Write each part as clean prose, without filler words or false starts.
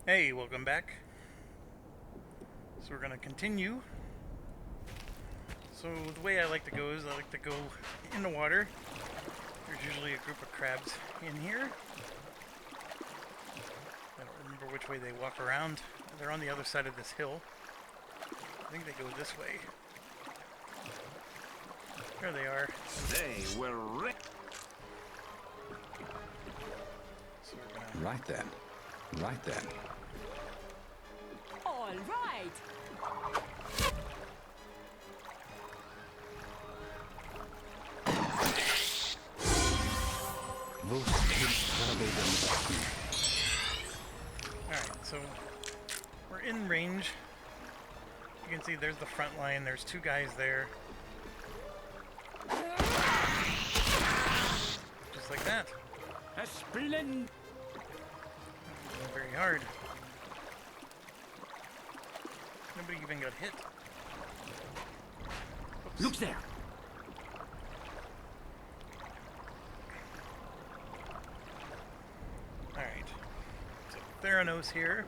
Hey, welcome back. So we're gonna continue. So the way I like to go is I like to go in the water. There's usually a group of crabs in here. I don't remember which way they walk around. They're on the other side of this hill. I think they go this way. There they are. They were So we're gonna... Right then. Right then. All right. Alright, so we're in range. You can see there's the front line. There's two guys there. Just like that. a splendid. Very hard. Nobody even got hit. Oops. Look there. Alright. So Theranos here.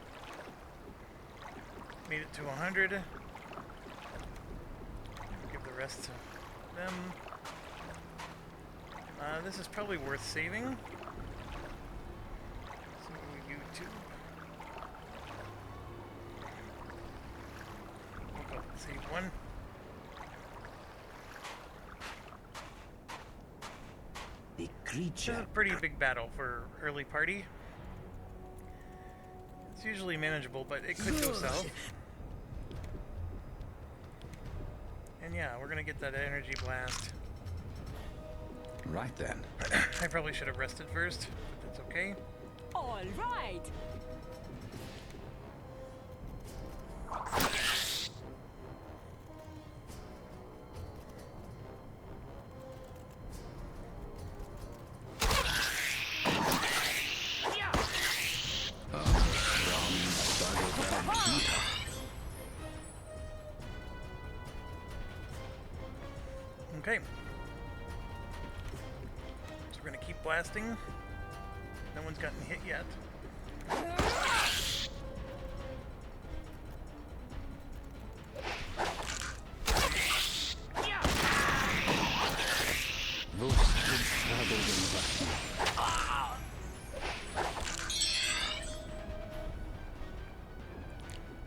Made it to 100. Give the rest to them. This is probably worth saving. So YouTube. We'll go save one. The This creature. is a pretty big battle for early party. It's usually manageable, but it could go south. And yeah, we're gonna get that energy blast. Right then. I probably should have rested first, but that's okay. All right. Okay. So we're gonna keep blasting. No one's gotten hit yet.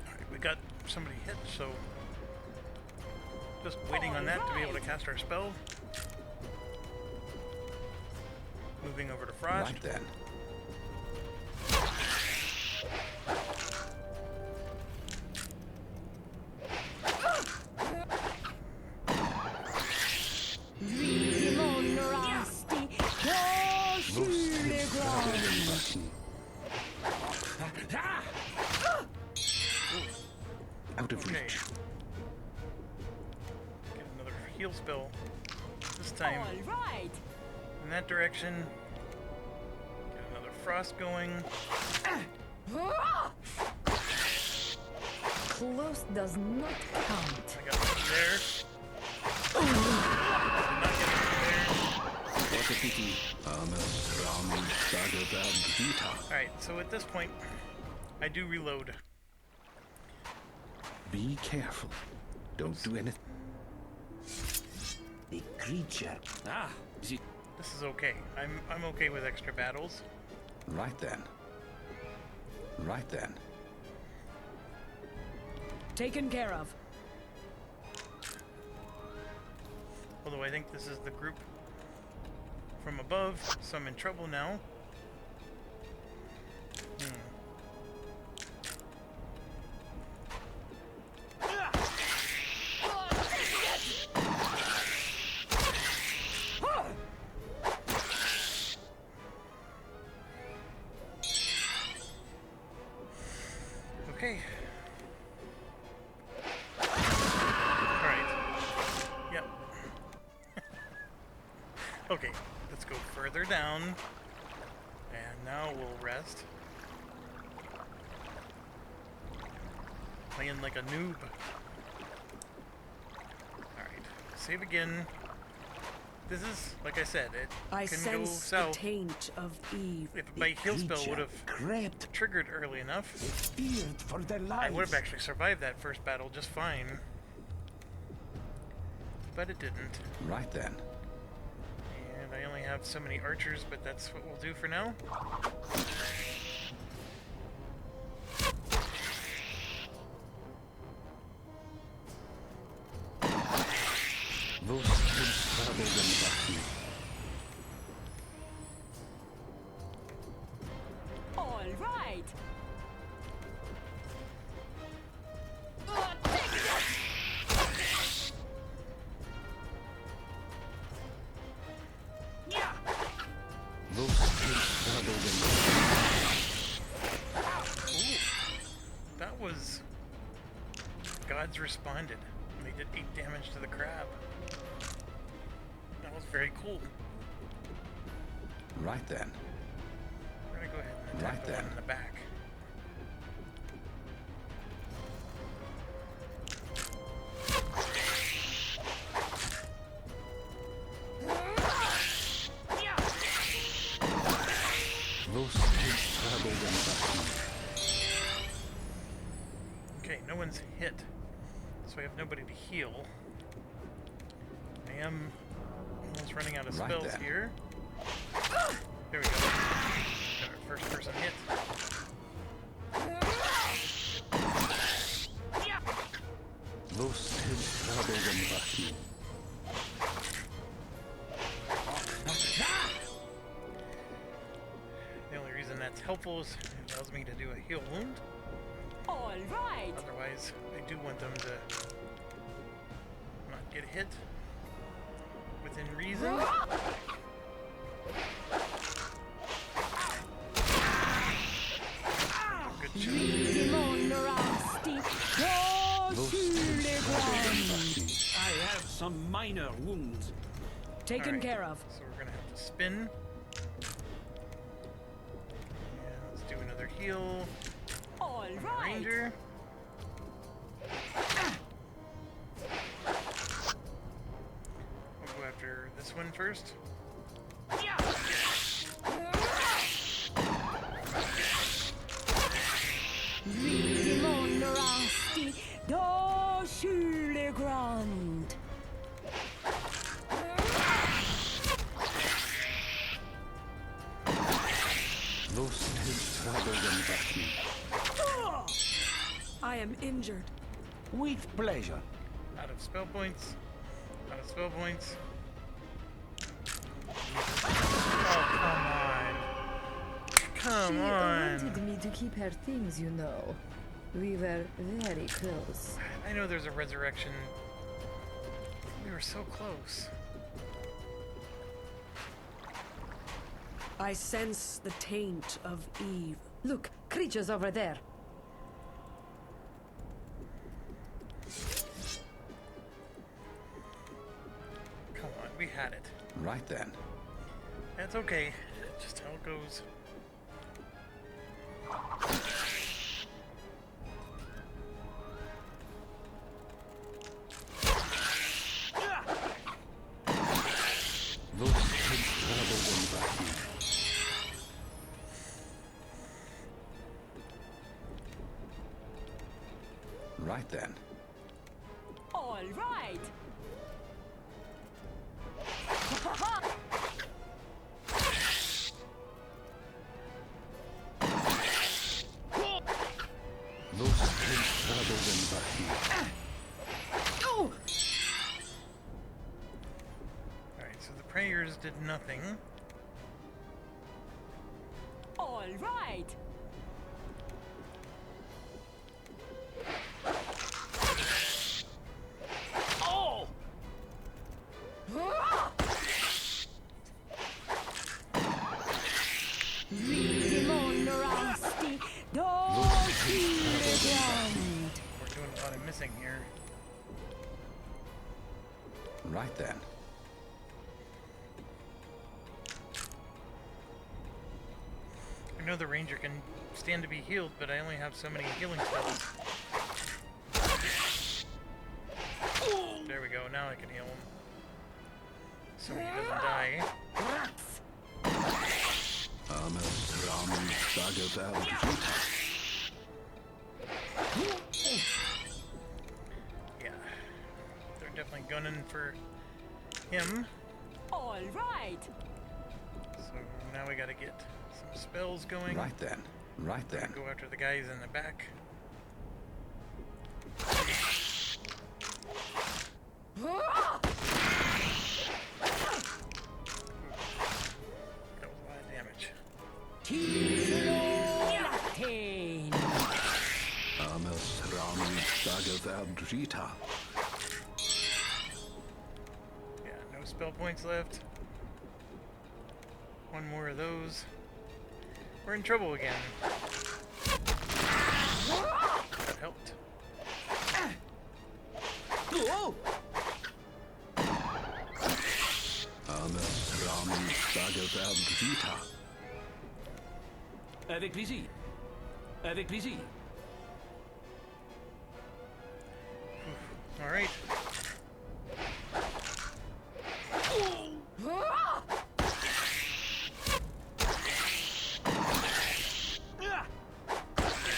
Alright, we got somebody hit, so just waiting on that to be able to cast our spell. Moving over to Frost. Right then. Rimon rasti. Out of Okay. reach. Get another heal spell. This time All right. in that direction. Get another Frost going. Close does not count. I got one there. Did not get one there. What a pity. Alright, so at this point, I do reload. Be careful. Don't do anything. The creature. Ah, the This is okay. I'm okay with extra battles. Right then. Right then. Taken care of. Although I think this is the group from above, so I'm in trouble now. Okay. Alright. Yep. Okay, let's go further down. And now we'll rest. Playing like a noob. Alright, save again. This is, like I said, it I can go sense the south. taint of Eve. If my heal spell would have crept, triggered early enough, feared for their I lives. would have actually survived that first battle just fine. But it didn't. Right then. And I only have so many archers, but that's what we'll do for now. Vos Baku. All right. Vos That was... Gods responded. And they did 8 damage to the crab. That was very cool. Right then. We're gonna go ahead and attack Right the one then. in the back. Vos Baku. Okay, no one's hit. So I have nobody to heal. I am almost running out of Right spells then. here. There we go. Got our first person hit. Vos Baku. The only reason that's helpful is it allows me to do a heal wound. All right. Otherwise, I do want them to not get hit within reason. Good job. Monastery. Vos I have some minor wounds. Taken Alright, care of. So we're gonna have to spin. Yeah, let's do another heal. All On the right. Ranger. We'll go after this one first. Monastery. Sur le grand. Vos Baku. I am injured. With pleasure. Out of spell points. Out of spell points. Oh, come She on. wanted me to keep her things, you know. We were very close. I know there's a resurrection. We were so close. I sense the taint of Eve. Look, creatures over there. Come on, we had it. Right then. That's okay. Just how it goes. Vos Baku. Right then. All right. Vos Baku. Oh! Alright, so the prayers did nothing. All right. Oh! Monastery. Sur le grand. We're doing a lot of missing here. Right then. I know the ranger can stand to be healed, but I only have so many healing spells. There we go, now I can heal him. so he doesn't die. Yeah, they're definitely gunning for him. All right. So now we gotta get some spells going. Right then. Right then. Go after the guys in the back. That was a lot of damage. Pain. Yeah, no spell points left. One more of those. We're in trouble again. That helped. Avec plaisir. Avec plaisir. All right.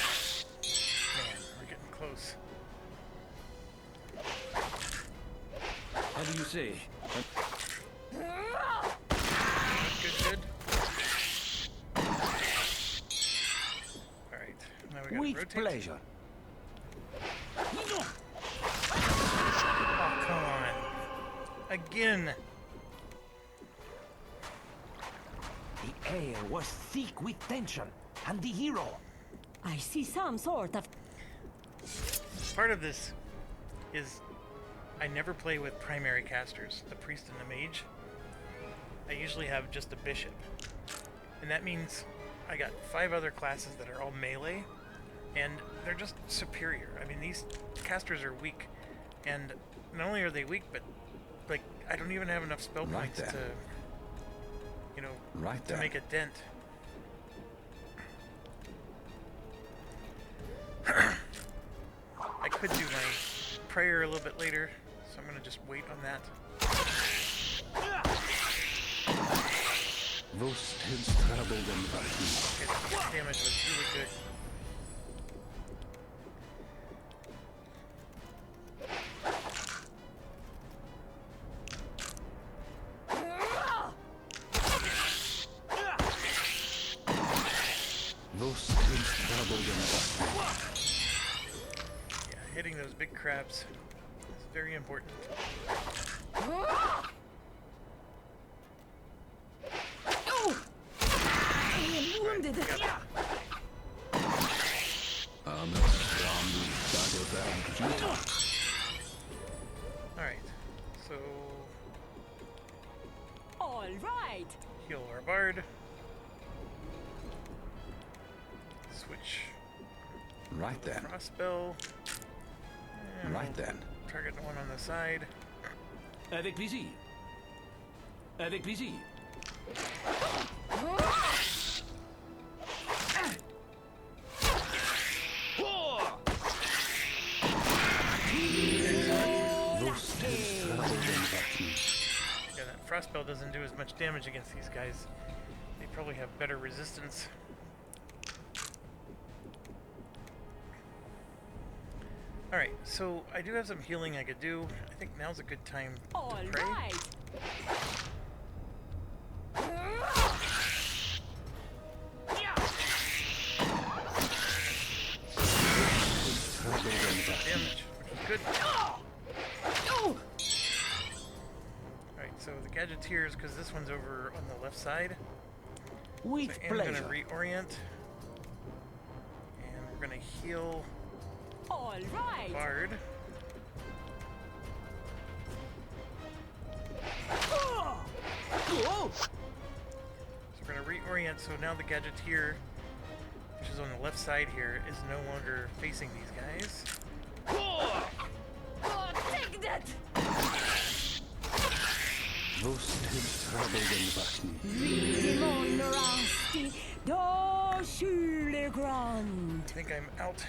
Man, we're getting close. How do you say? Good, good. All right. Now we gotta With rotate. pleasure. Oh, come on. Again. The air was thick with tension, and the hero. I see some sort of. Part of this is I never play with primary casters, the priest and the mage. I usually have just a bishop. And that means I got 5 other classes that are all melee, and they're just superior. I mean, these casters are weak, and not only are they weak, but like I don't even have enough spell Right points then. to, you know, Right to then. make a dent. I could do my prayer a little bit later, so I'm gonna just wait on that. Those heads traveled in vacuum. Okay, that damage was really good. Those heads traveled in vacuum. Yeah, hitting those big crabs is very important. Wounded. Alright, so All right. heal our bard. Switch Right then. crossbow. And Right we'll then. target the one on the side. Avec plaisir. Avec plaisir. Those heads traveled in vacuum. Yeah, that frost spell doesn't do as much damage against these guys. They probably have better resistance. Alright, so I do have some healing I could do. I think now's a good time All to pray. right. Traveled in vacuum. Damage, which is good. Alright, so the gadgeteers, because this one's over on the left side. With So I'm going to pleasure. reorient. And we're going to heal All right. Bard. Oh! So we're going to reorient, so now the gadgeteer, which is on the left side here, is no longer facing these guys. Oh, take that. Those heads traveled in vacuum. Demon Rusty. Do Shule Grand. I think I'm out.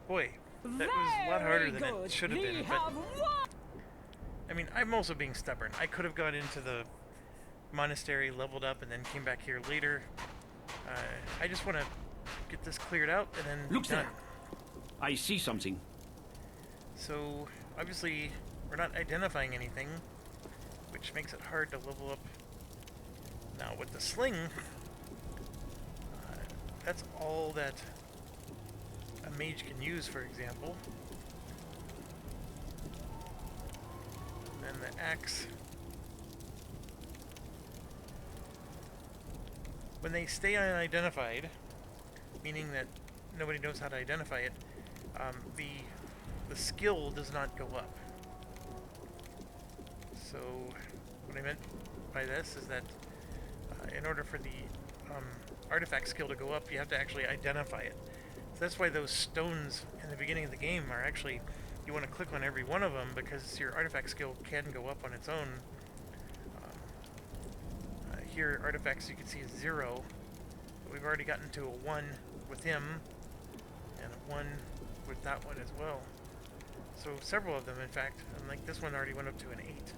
Boy, that was a lot harder than Very it should have good. been, We but have won. I mean, I'm also being stubborn. I could have gone into the monastery, leveled up, and then came back here later. I just want to get this cleared out and then be Look done. there. I see something. So, obviously, we're not identifying anything, which makes it hard to level up. Now, with the sling, that's all that a mage can use, for example. And the axe. When they stay unidentified, meaning that nobody knows how to identify it, the skill does not go up. So, what I meant by this is that in order for the artifact skill to go up, you have to actually identify it. So that's why those stones in the beginning of the game are actually, you want to click on every one of them because your artifact skill can go up on its own. Here, artifacts you can see is 0, but we've already gotten to a 1 with him, and a 1 with that one as well. So several of them, in fact, and like this one already went up to an 8.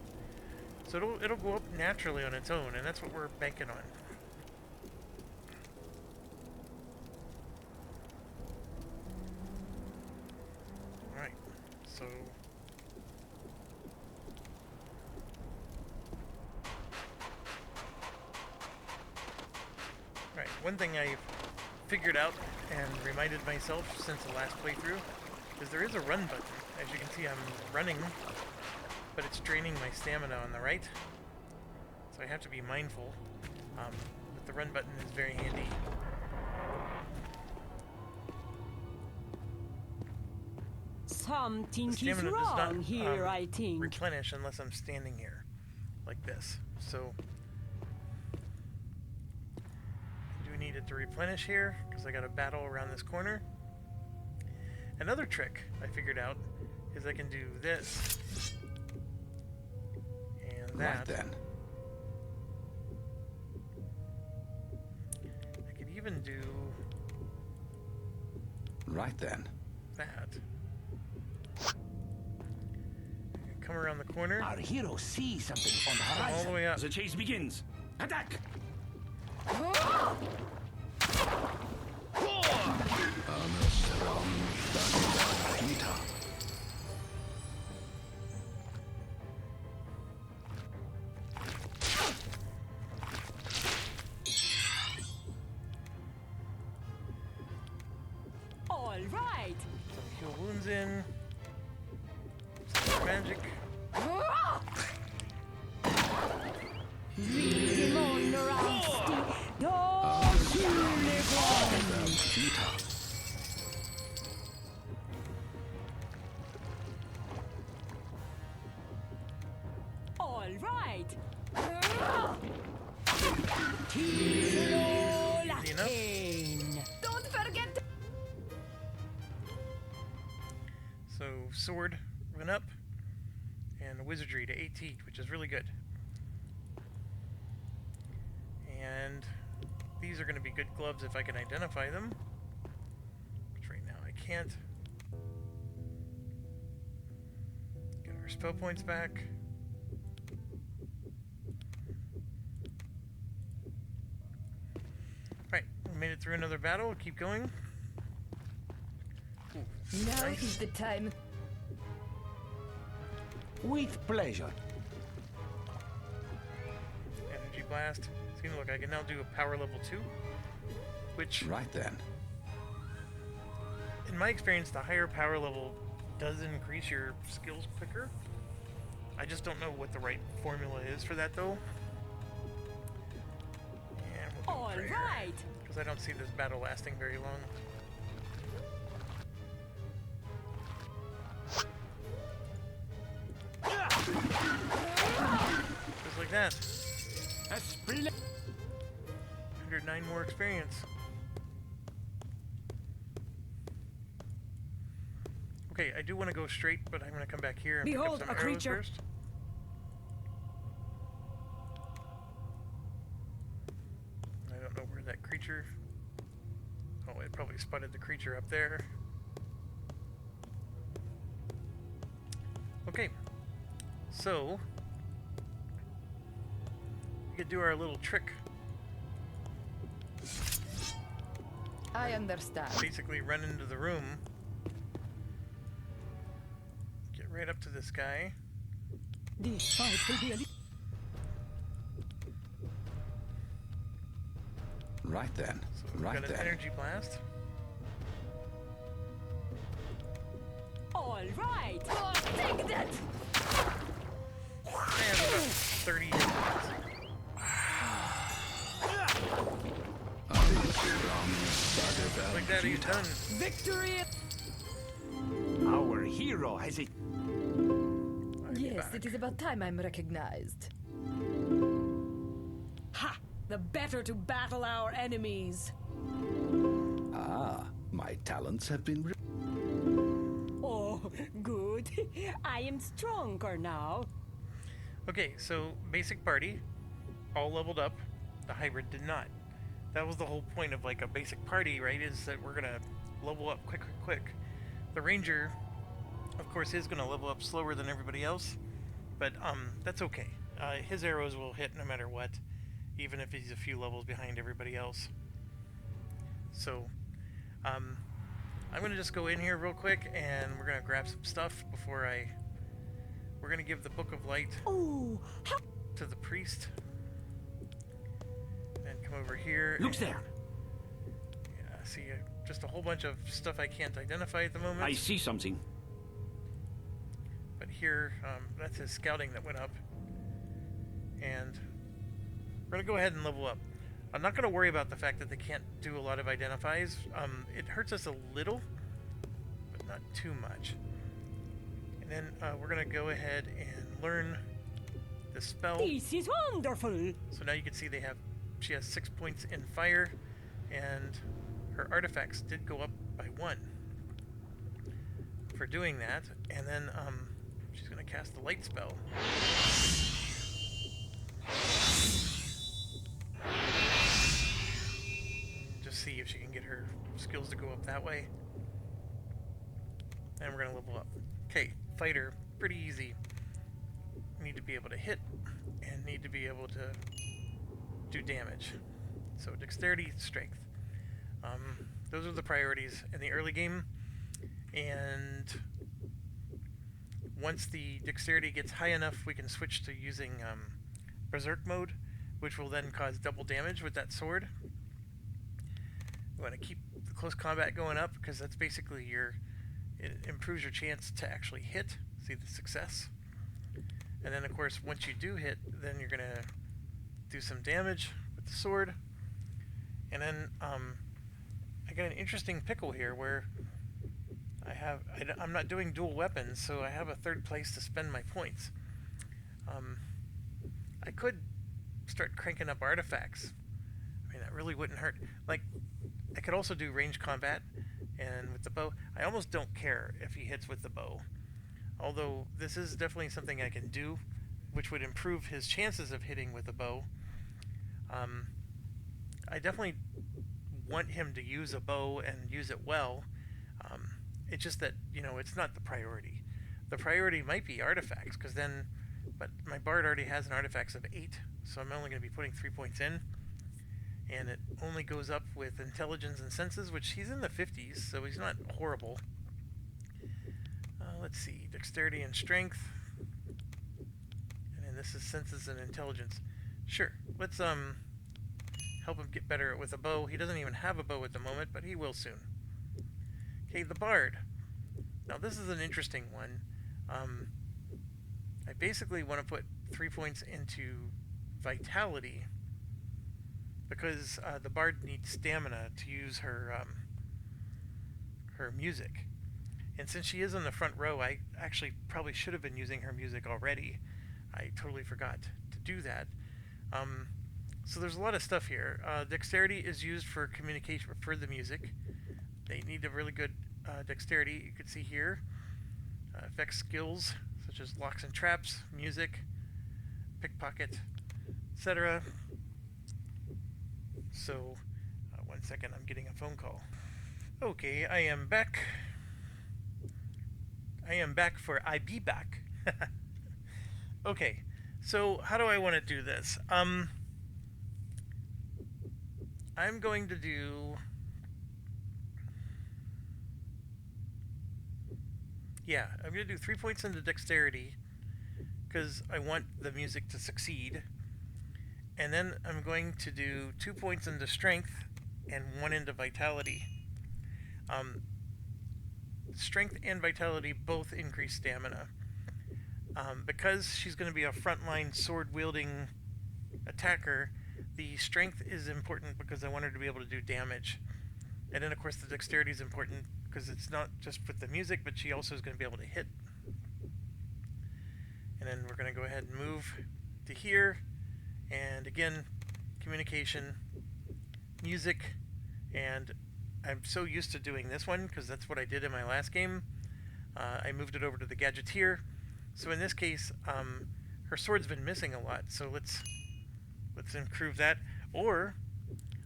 So it'll go up naturally on its own, and that's what we're banking on. Alright, so right, one thing I've figured out and reminded myself since the last playthrough is there is a run button. As you can see, I'm running, but it's draining my stamina on the right, so I have to be mindful. But the run button is very handy. Something The is stamina does wrong not here, I think. replenish unless I'm standing here, like this. So I do need it to replenish here, because I got a battle around this corner. Another trick I figured out is I can do this and that. Right then. I could even do Right then. that. I can come around the corner, Our hero sees something on the all the horizon. way up. The chase begins. Attack! All right. Some heal wounds in. Some magic. Monastery. Wizardry. All right. Easy enough. Don't forget. So sword went up, and wizardry to 18, which is really good. And these are going to be good gloves if I can identify them, which right now I can't. Get our spell points back. Right, we made it through another battle. Keep going. Ooh, Now nice. is the time. With pleasure. Energy blast. See, look, I can now do a power level 2, which, Right then. in my experience, the higher power level does increase your skills quicker. I just don't know what the right formula is for that, though. And we'll All go prayer, right. because I don't see this battle lasting very long. Just like that. A split. 109 more experience. Okay, I do want to go straight, but I'm going to come back here and Behold, pick up a some arrows creature. first. I don't know where that creature... Oh, it probably spotted the creature up there. So, we could do our little trick. I understand. Basically run into the room. Get right up to this guy. This fight will be a little. Right then. So we've Right got an then. energy blast. All right. Oh, take that! I have about 30 hit points. Like that, are you done? Victory! Our hero has it. I'll be Yes, back. it is about time I'm recognized. Ha! The better to battle our enemies. Ah, my talents have been Oh, good. I am stronger now. Okay, so basic party, all leveled up. The hybrid did not. That was the whole point of like a basic party, right? Is that we're gonna level up quick, quick, quick. The ranger, of course, is gonna level up slower than everybody else, but that's okay. His arrows will hit no matter what, even if he's a few levels behind everybody else. So, I'm gonna just go in here real quick, and we're gonna grab some stuff before we're gonna give the Book of Light Oh, how to the priest. And come over here. Look there. Yeah, see, just a whole bunch of stuff I can't identify at the moment. I see something. But here, that's his scouting that went up. And we're gonna go ahead and level up. I'm not gonna worry about the fact that they can't do a lot of identifies. It hurts us a little, but not too much. And then we're gonna go ahead and learn the spell. this is wonderful. So now you can see she has 6 points in fire, and her artifacts did go up by 1 for doing that. And then she's gonna cast the light spell. Just see if she can get her skills to go up that way. And we're gonna level up. Okay, fighter, pretty easy. Need to be able to hit and need to be able to do damage. So dexterity, strength. Those are the priorities in the early game. And once the dexterity gets high enough, we can switch to using berserk mode, which will then cause double damage with that sword. We want to keep the close combat going up because that's basically it improves your chance to actually hit. See the success. And then of course once you do hit, then you're gonna do some damage with the sword. And then I got an interesting pickle here where I'm not doing dual weapons, so I have a third place to spend my points. I could start cranking up artifacts. I mean, that really wouldn't hurt. Like, I could also do range combat, and with the bow, I almost don't care if he hits with the bow. Although, this is definitely something I can do, which would improve his chances of hitting with a bow. I definitely want him to use a bow and use it well. It's just that, it's not the priority. The priority might be artifacts, but my bard already has an artifacts of 8, so I'm only going to be putting 3 points in. And it only goes up with intelligence and senses, which he's in the 50s, so he's not horrible. Let's see, dexterity and strength. And then this is senses and intelligence. Sure, let's help him get better with a bow. He doesn't even have a bow at the moment, but he will soon. Okay, the bard. Now this is an interesting one. I basically want to put 3 points into vitality because the bard needs stamina to use her music. And since she is in the front row, I actually probably should have been using her music already. I totally forgot to do that. So there's a lot of stuff here. Dexterity is used for communication for the music. They need a really good dexterity. You can see here. Effects skills such as locks and traps, music, pickpocket, etc. So, 1 second, I'm getting a phone call. Okay, I am back. I am back for I be back. Okay, so how do I want to do this? I'm going to do... Yeah, I'm going to do 3 points into dexterity, because I want the music to succeed. And then I'm going to do 2 points into strength and 1 into vitality. Strength and vitality both increase stamina. Because she's going to be a frontline sword-wielding attacker, the strength is important because I want her to be able to do damage. And then, of course, the dexterity is important because it's not just with the music, but she also is going to be able to hit. And then we're going to go ahead and move to here. And again, communication, music, and I'm so used to doing this one because that's what I did in my last game. I moved it over to the gadgeteer. So in this case, her sword's been missing a lot. So let's improve that. Or,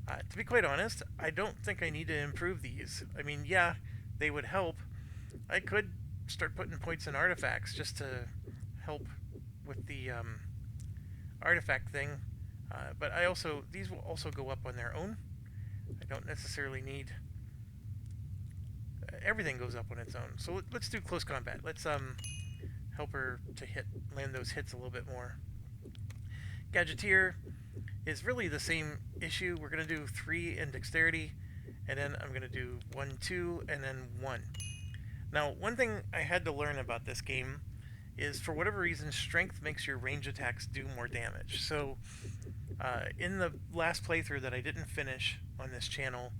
to be quite honest, I don't think I need to improve these. I mean, yeah, they would help. I could start putting points in artifacts just to help with the artifact thing. But these will also go up on their own. I don't necessarily need... everything goes up on its own. So let's do close combat. Let's help her to land those hits a little bit more. Gadgeteer is really the same issue. We're going to do 3 in dexterity, and then I'm going to do 1, 2, and then 1. Now, one thing I had to learn about this game is, for whatever reason, strength makes your range attacks do more damage. So, in the last playthrough that I didn't finish on this channel,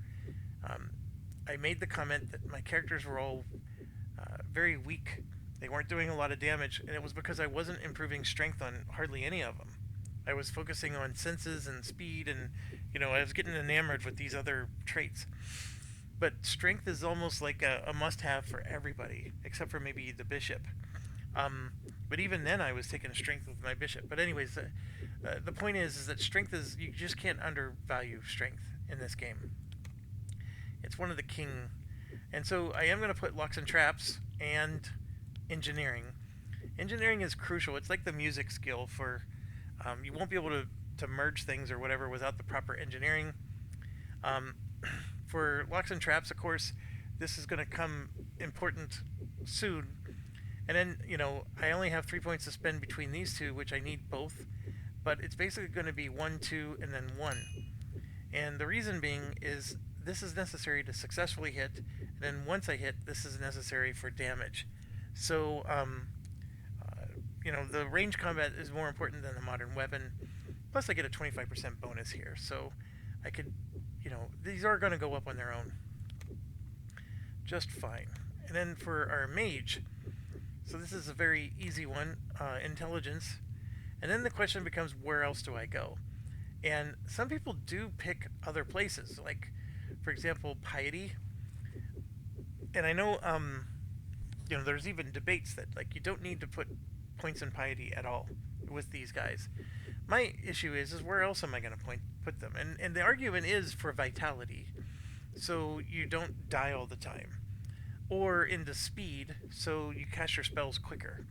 I made the comment that my characters were all very weak. They weren't doing a lot of damage, and it was because I wasn't improving strength on hardly any of them. I was focusing on senses and speed, and I was getting enamored with these other traits. But strength is almost like a must-have for everybody, except for maybe the bishop. But even then, I was taking strength with my bishop. But anyways, the point is that strength is... you just can't undervalue strength in this game. It's one of the king. And so I am going to put locks and traps and engineering. Engineering is crucial. It's like the music skill for... you won't be able to merge things or whatever without the proper engineering. For locks and traps, of course, this is going to come important soon. And then, I only have 3 points to spend between these two, which I need both. But it's basically going to be 1, 2, and then 1. And the reason being is this is necessary to successfully hit. And then once I hit, this is necessary for damage. So, the range combat is more important than the modern weapon. Plus, I get a 25% bonus here. So, I could, these are going to go up on their own. Just fine. And then for our mage, so this is a very easy one, intelligence. And then the question becomes, where else do I go? And some people do pick other places, like, for example, piety. And I know, there's even debates that, like, you don't need to put points in piety at all with these guys. My issue is where else am I going to put them? And the argument is for vitality, so you don't die all the time. Or into speed, so you cast your spells quicker.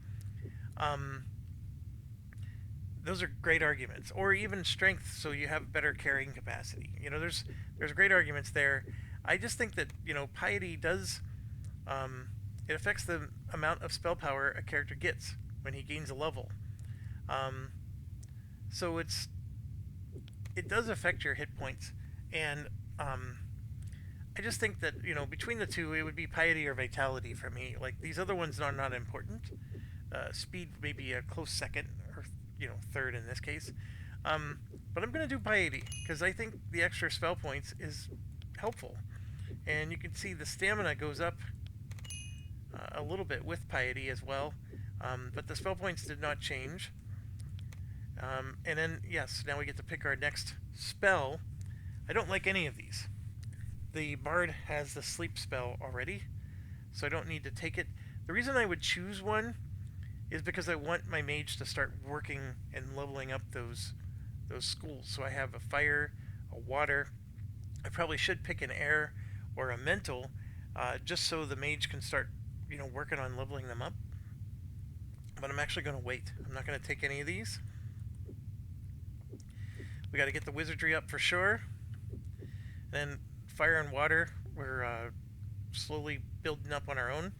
Those are great arguments. Or even strength, so you have better carrying capacity. There's great arguments there. I just think that, piety does... it affects the amount of spell power a character gets when he gains a level. So it does affect your hit points. And I just think that, between the two, it would be piety or vitality for me. Like, these other ones are not important. Speed may be a close second, or, third in this case. But I'm going to do piety, because I think the extra spell points is helpful. And you can see the stamina goes up a little bit with piety as well. But the spell points did not change. And then, yes, now we get to pick our next spell. I don't like any of these. The bard has the sleep spell already, so I don't need to take it. The reason I would choose one is because I want my mage to start working and leveling up those schools. So I have a fire, a water. I probably should pick an air or a mental, just so the mage can start, working on leveling them up. But I'm actually going to wait. I'm not going to take any of these. We got to get the wizardry up for sure. Then fire and water, we're slowly building up on our own.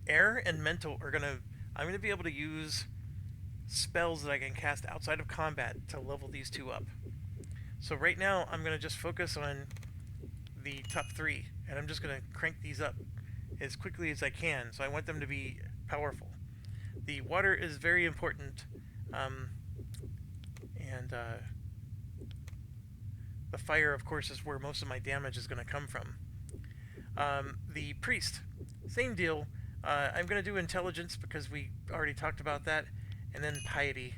Air and mental are going to... I'm going to be able to use spells that I can cast outside of combat to level these two up. So right now, I'm going to just focus on the top 3. And I'm just going to crank these up as quickly as I can. So I want them to be powerful. The water is very important. The fire, of course, is where most of my damage is going to come from. The priest, same deal. I'm going to do intelligence because we already talked about that. And then piety.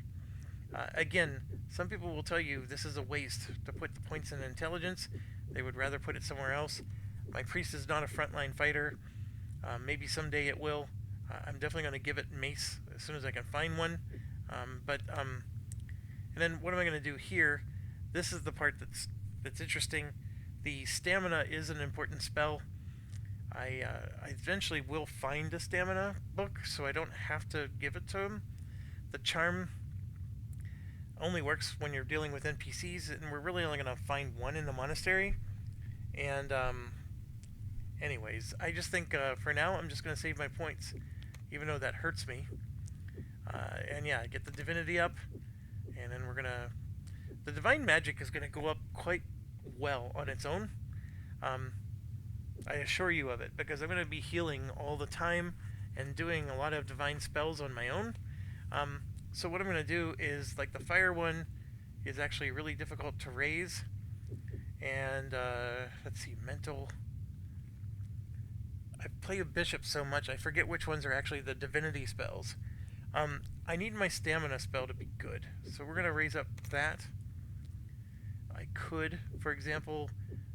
Again, some people will tell you this is a waste to put the points in intelligence. They would rather put it somewhere else. My priest is not a frontline fighter. Maybe someday it will. I'm definitely going to give it mace as soon as I can find one. And then what am I going to do here? This is the part that's interesting. The stamina is an important spell. I eventually will find a stamina book, so I don't have to give it to him. The charm only works when you're dealing with NPCs, and we're really only going to find one in the monastery. And anyways, I just think for now I'm just going to save my points, even though that hurts me. And yeah, get the divinity up, and then we're going to... The divine magic is going to go up quite well on its own. I assure you of it, because I'm going to be healing all the time and doing a lot of divine spells on my own. So what I'm going to do is, like, the fire one is actually really difficult to raise. And, let's see, mental... I play a bishop so much, I forget which ones are actually the divinity spells. I need my stamina spell to be good. So we're going to raise up that. I could, for example,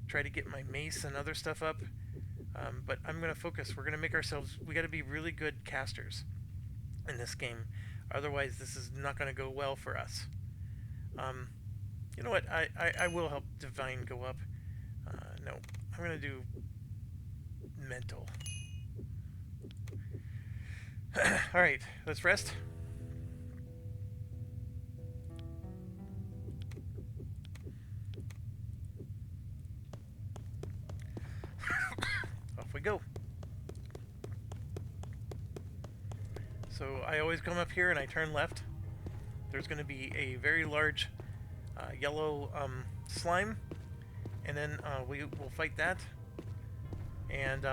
try to get my mace and other stuff up. But I'm going to focus. We're going to make ourselves... We got to be really good casters in this game. Otherwise, this is not going to go well for us. You know what? I will help divine go up. No. I'm going to do mental. Alright, let's rest. Off we go. So I always come up here and I turn left. There's going to be a very large yellow slime, and then we will fight that. And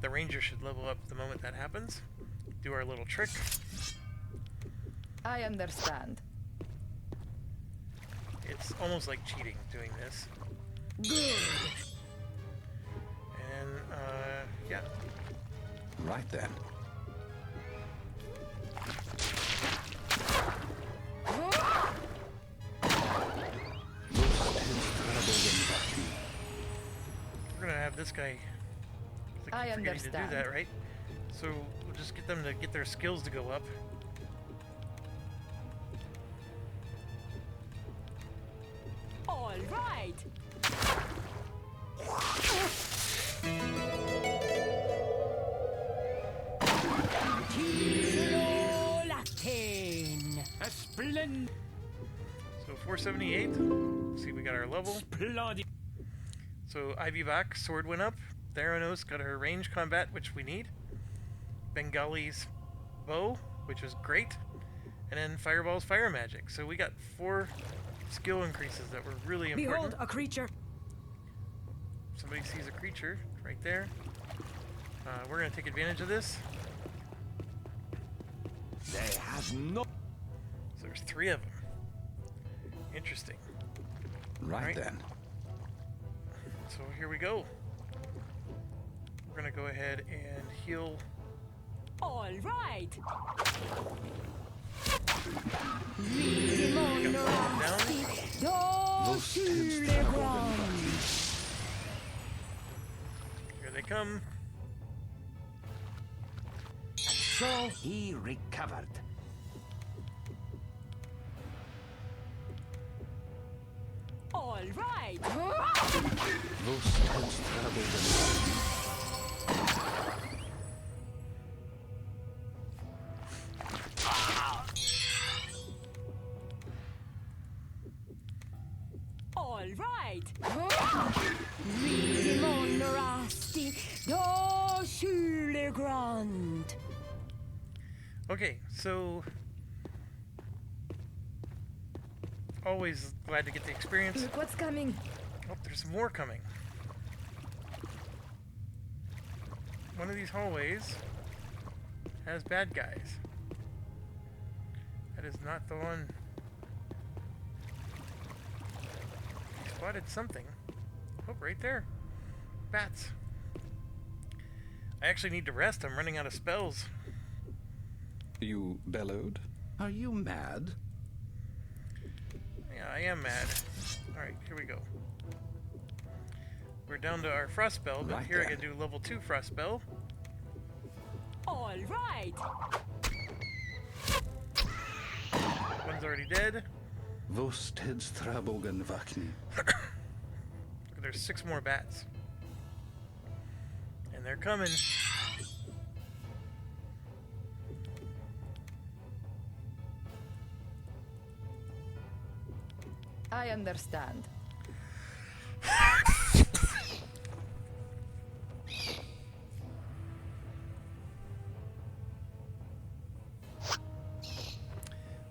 the ranger should level up the moment that happens. Do our little trick. I understand. It's almost like cheating doing this. Good. And yeah. Right then. We're gonna have this guy. I forgetting to understand. do that, right? So we'll just get them to get their skills to go up. All right. Latin. A splendid. So 478. See, we got our level. Splendid. So Ivy back, sword went up. Theranos got her range combat, which we need. Bengali's bow, which was great. And then Fireball's fire magic. So we got 4 skill increases that were really important. Behold a creature. Somebody sees a creature right there. We're going to take advantage of this. They have no... So there's 3 of them. Interesting. Right then. So here we go. We're going to go ahead and heal. All right. Down. Here they come. So he recovered. All right. Ridimon rasti, do Schulegrand. Okay, so always glad to get the experience. Look what's coming. Oh, there's more coming. One of these hallways has bad guys. That is not the one. Spotted something. Oh, right there. Bats. I actually need to rest. I'm running out of spells. You bellowed? Are you mad? Yeah, I am mad. Alright, here we go. We're down to our frost spell, but Right here I then. can do level 2 frost spell. All right. One's already dead. Vosteds trabogen vakni. There's 6 more bats. And they're coming. I understand.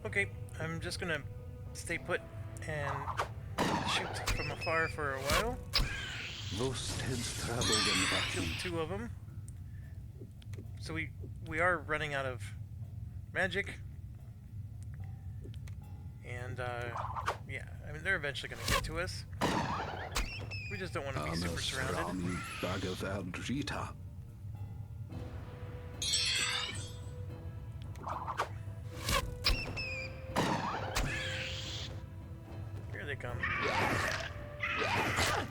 Okay, I'm just gonna stay put and shoot from afar for a while. Vosteds trabogen Killed vakni. 2 of them. So we are running out of magic. And yeah, I mean they're eventually gonna get to us. We just don't want to be super surrounded. Amesram bagavaldrita. Here they come. Yeah,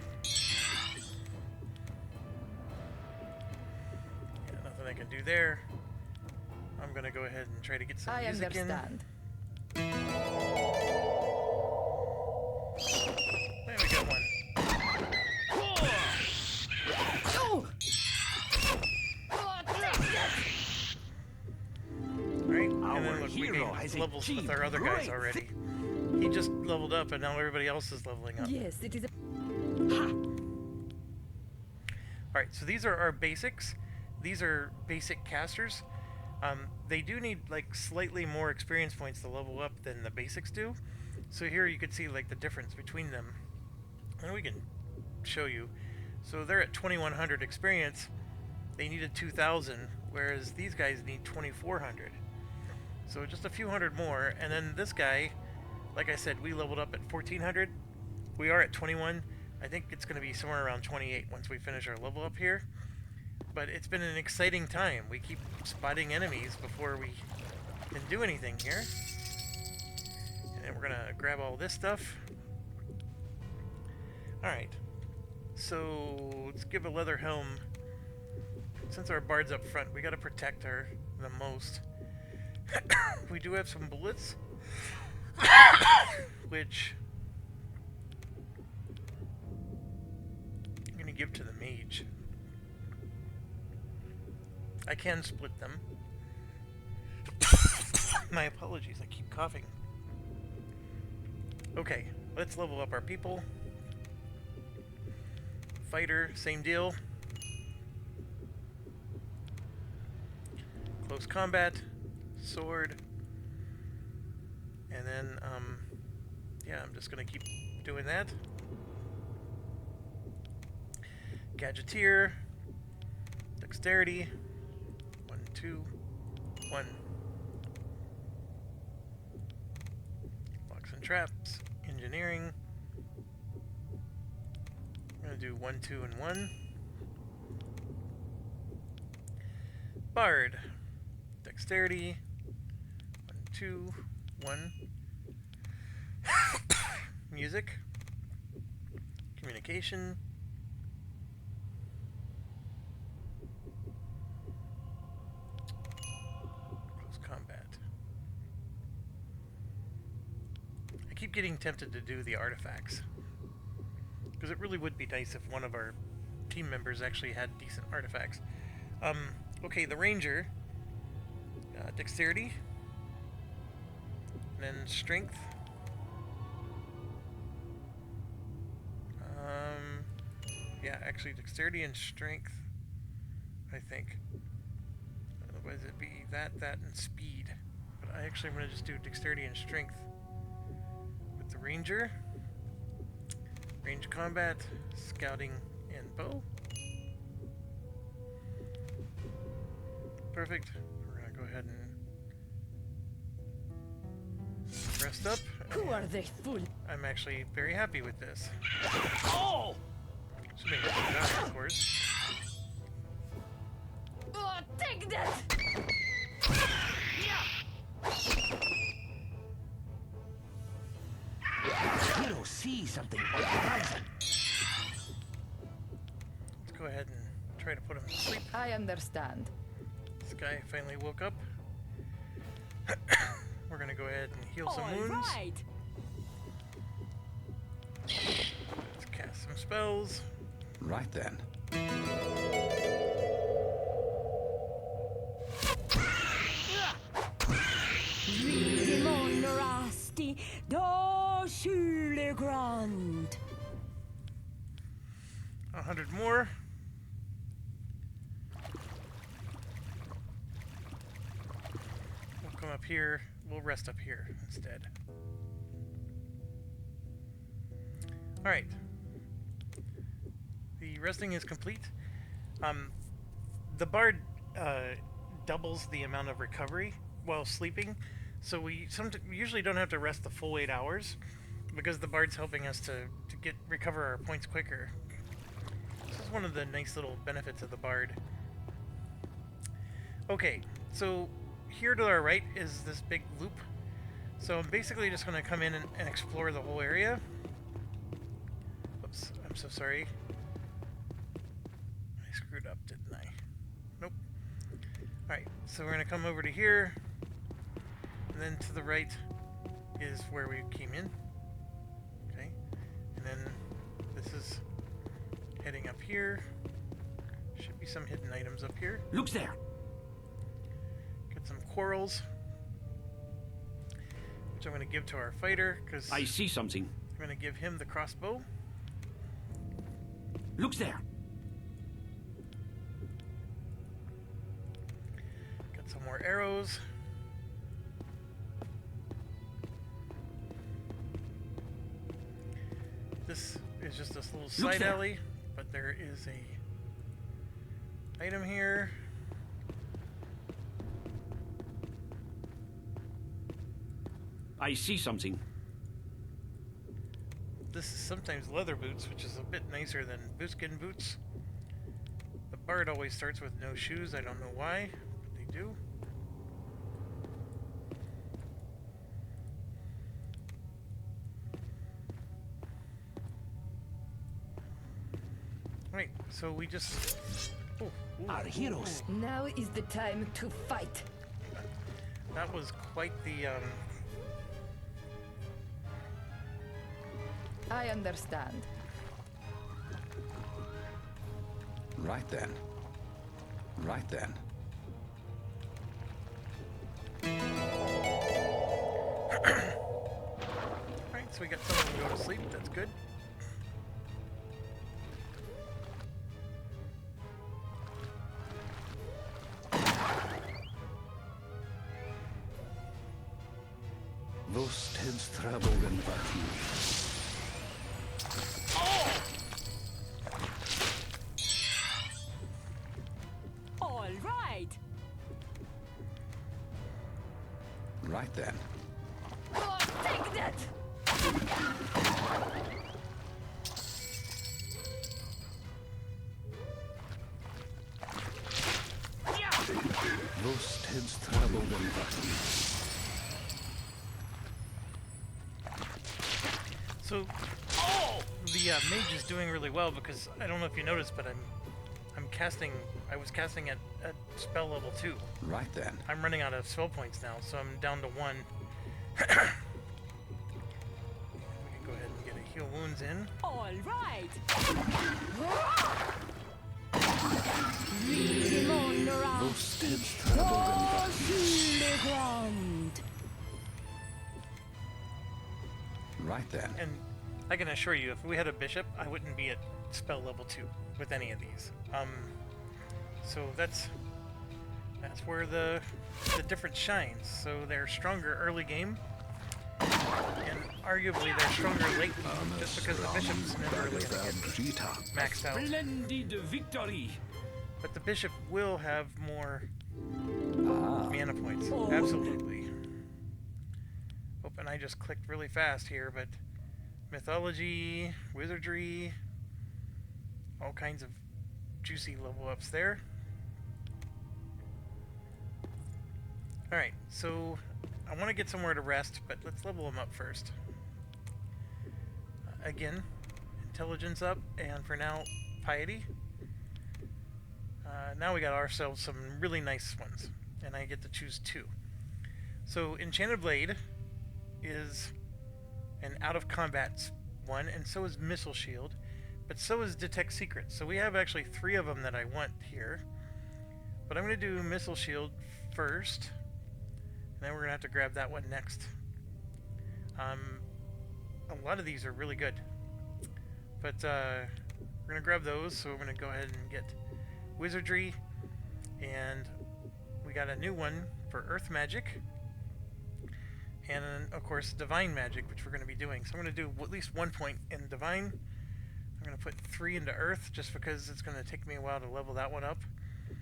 nothing I can do there. I'm gonna go ahead and try to get some I music in. understand. There we got one. Alright, and Our then look, we hero gained has levels with achieved our other guys great already. He just leveled up and now everybody else is leveling up. Yes, it is a Alright, so these are our basics. These are basic casters. They do need like slightly more experience points to level up than the basics do. So here you can see like the difference between them. And we can show you. So they're at 2100 experience. They needed 2000, whereas these guys need 2400. So just a few hundred more. And then this guy, like I said, we leveled up at 1400. We are at 21. I think it's going to be somewhere around 28 once we finish our level up here. But it's been an exciting time. We keep spotting enemies before we can do anything here. And then we're going to grab all this stuff. Alright. So let's give a leather helm. Since our bard's up front, we got to protect her the most. We do have some bullets. Which I'm going to give to the mage. I can split them. My apologies, I keep coughing. Okay, let's level up our people. Fighter, same deal. Close combat, sword. And then, yeah, I'm just gonna keep doing that. Gadgeteer, dexterity. 1, 2, 1. Locks and traps, engineering. I'm gonna do 1, 2, and 1. Bard, dexterity. 1, 2, 1. Music, communication. I keep getting tempted to do the artifacts. Because it really would be nice if one of our team members actually had decent artifacts. Okay, the ranger. Dexterity. And then strength. Yeah, actually dexterity and strength, I think. Otherwise it'd be that, and speed. But I actually am going to just do dexterity and strength with the ranger. Range combat, scouting, and bow. Perfect. We're going to go ahead and rest up. Who are they fool? I'm actually very happy with this. Oh! Assuming this is done, of course. Oh, take that! Hero see something on the horizon. Let's go ahead and try to put him to sleep. I understand. This guy finally woke up. We're gonna go ahead and heal some All wounds. right. Let's cast some spells. Right then. Read Monastery, Grand. 100 more. We'll come up here. We'll rest up here instead. Alright. The resting is complete. The bard doubles the amount of recovery while sleeping, so we usually don't have to rest the full 8 hours because the bard's helping us to recover our points quicker. This is one of the nice little benefits of the bard. Okay, so here to our right is this big loop. So I'm basically just going to come in and explore the whole area. Oops, I'm so sorry. I screwed up, didn't I? Nope. Alright, so we're going to come over to here. And then to the right is where we came in. Okay. And then this is heading up here. Should be some hidden items up here. Look there. Get some quarrels, which I'm going to give to our fighter, because I see something. I'm going to give him the crossbow. Look there. Get some more arrows. This is just this little side there. alley, but there is a item here. I see something. This is sometimes leather boots, which is a bit nicer than bootskin boots. The bard always starts with no shoes. I don't know why, but they do. Right, so we just... Oh, ooh, Our heroes. Now is the time to fight. that was quite the, I understand. Right then. Right then. Alright, so we got someone to go to sleep. That's good. Vosteds trabogen vakni. All right. Right then. Oh, take that. Vosteds trabogen vakni. So, the mage is doing really well because I don't know if you noticed, but I'm casting. I was casting at spell level 2. Right then. I'm running out of spell points now, so I'm down to 1. We can go ahead and get a heal wounds in. All right. Read Monastery, Vosteds trabogen vakni. Grand. Right then. And I can assure you, if we had a bishop, I wouldn't be at spell level 2 with any of these. So that's where the difference shines. So they're stronger early game, and arguably they're stronger late game, just because the bishop's never really gonna get maxed out. Splendid victory. But the bishop will have more mana points. Absolutely. Oh, and I just clicked really fast here, but mythology, wizardry, all kinds of juicy level ups there. Alright, so I want to get somewhere to rest, but let's level them up first. Again, intelligence up, and for now, piety. Now we got ourselves some really nice ones, and I get to choose 2. So Enchanted Blade is an out-of-combat one, and so is Missile Shield, but so is Detect Secrets. So we have actually 3 of them that I want here. But I'm going to do Missile Shield first, and then we're going to have to grab that one next. A lot of these are really good, but we're going to grab those, so we're going to go ahead and get Wizardry, and we got a new one for Earth Magic, and of course Divine Magic, which we're going to be doing. So I'm going to do at least 1 point in Divine. I'm going to put 3 into Earth, just because it's going to take me a while to level that one up.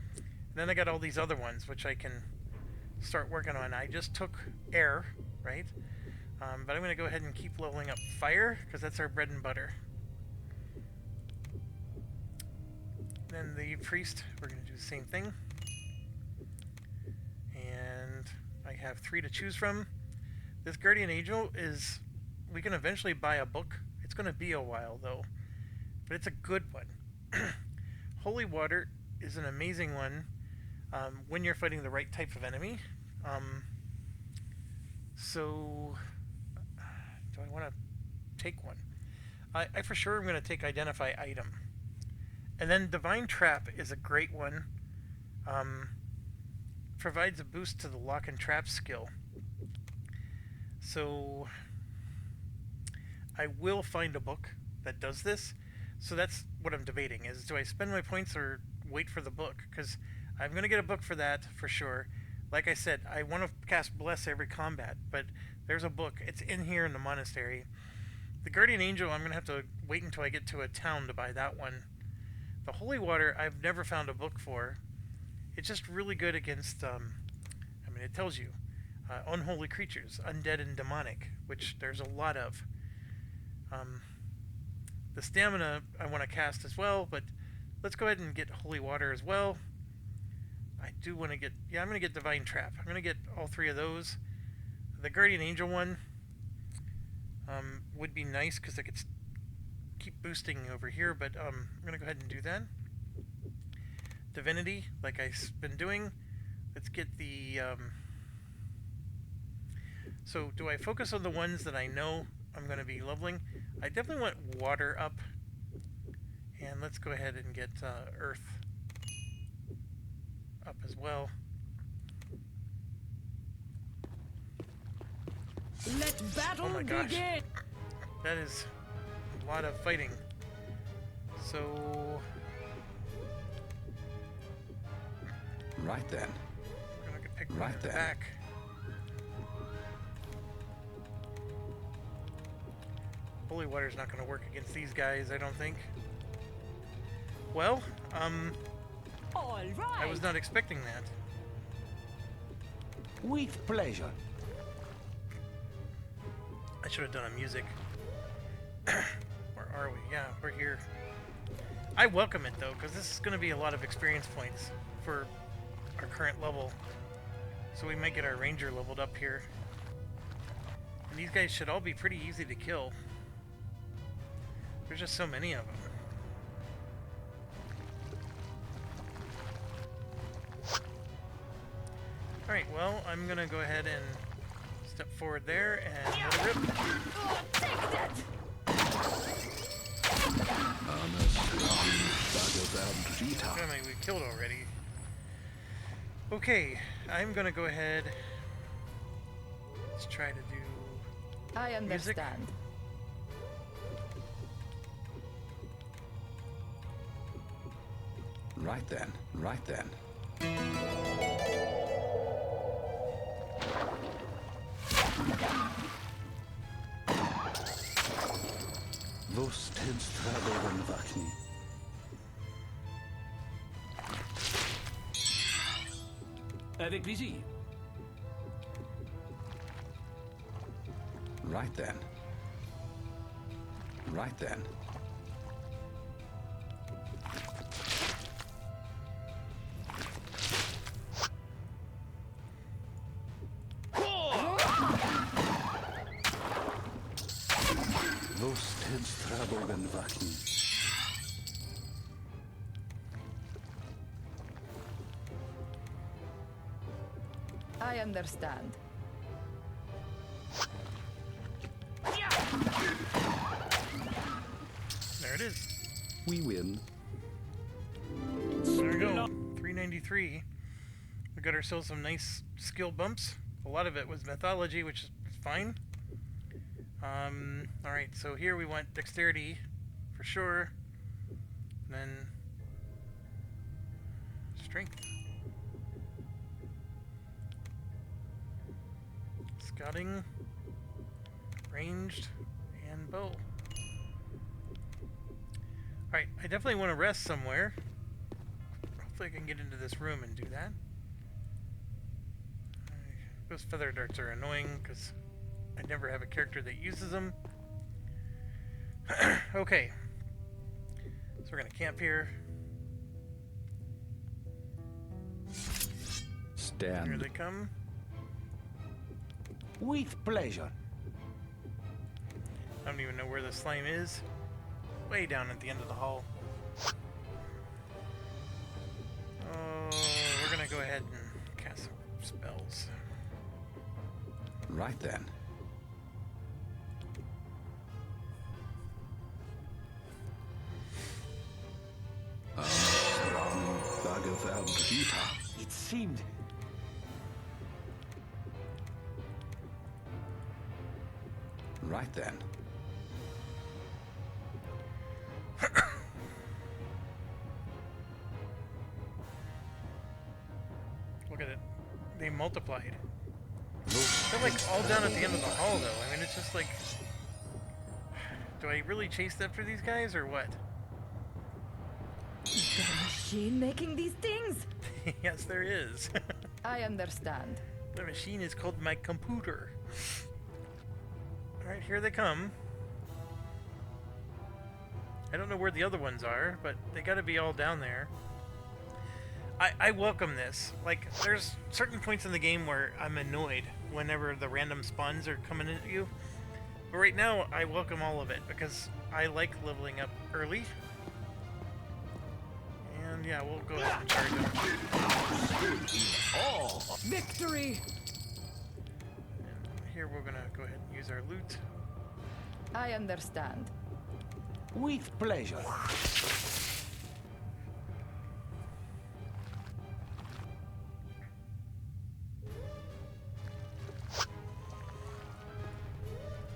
And then I got all these other ones, which I can start working on. I just took Air, right? But I'm going to go ahead and keep leveling up Fire, because that's our bread and butter. Then the Priest, we're going to do the same thing. And I have 3 to choose from. This Guardian Angel is... we can eventually buy a book. It's going to be a while, though. But it's a good one. Holy Water is an amazing one when you're fighting the right type of enemy. So... do I want to take one? I for sure am going to take Identify Item. And then Divine Trap is a great one. Provides a boost to the Lock and Trap skill. So I will find a book that does this. So that's what I'm debating, is do I spend my points or wait for the book? Because I'm going to get a book for that for sure. Like I said, I want to cast Bless every combat, but there's a book. It's in here in the Monastery. The Guardian Angel, I'm going to have to wait until I get to a town to buy that one. The Holy Water, I've never found a book for. It's just really good against, I mean, it tells you, unholy creatures, undead and demonic, which there's a lot of. The Stamina I want to cast as well, but let's go ahead and get Holy Water as well. I do want to get, yeah, I'm going to get Divine Trap. I'm going to get all 3 of those. The Guardian Angel one would be nice, because I could keep boosting over here, but I'm going to go ahead and do that. Divinity, like I've been doing. Let's get the... so, do I focus on the ones that I know I'm going to be leveling? I definitely want Water up. And let's go ahead and get Earth up as well. Let battle Oh my gosh. begin. That is a lot of fighting. So... Right then. we're going to pick one Right at the then. back. Holy Water's not going to work against these guys, I don't think. Well, All right. I was not expecting that. With pleasure. I should have done a music. Where are we? Yeah, we're here. I welcome it, though, because this is going to be a lot of experience points for our current level. So we might get our ranger leveled up here. And these guys should all be pretty easy to kill. There's just so many of them. Alright, well, I'm going to go ahead and step forward there and let it rip. Take that. How many we killed already? Okay, I'm gonna go ahead. Let's try to do. I Music? understand. Right then, right then. Vos tedstradoven vakni. Avec plaisir. Right then. Right then. Vos tedstradoven vakni. I understand. There it is. We win. There we go. 393. We got ourselves some nice skill bumps. A lot of it was mythology, which is fine. Alright, so here we want dexterity for sure. And then strength. Scouting, ranged, and bow. Alright, I definitely want to rest somewhere. Hopefully I can get into this room and do that. Those feather darts are annoying because I never have a character that uses them. Okay. So we're going to camp here. Here Stand. they come. With pleasure. I don't even know where the slime is. Way down at the end of the hall. Oh, we're gonna go ahead and cast some spells. Right then. It seemed Right then. Look at it. They multiplied. They're like all down at the end of the hall though. I mean, it's just like... Do I really chase after these guys or what? Is there a machine making these things? Yes, there is. I understand. The machine is called my computer. Alright, here they come. I don't know where the other ones are, but they gotta be all down there. I welcome this. Like, there's certain points in the game where I'm annoyed whenever the random spawns are coming at you. But right now, I welcome all of it because I like leveling up early. And yeah, we'll go ahead and charge them. Victory! And here we're gonna go ahead and use our loot. I understand. with pleasure.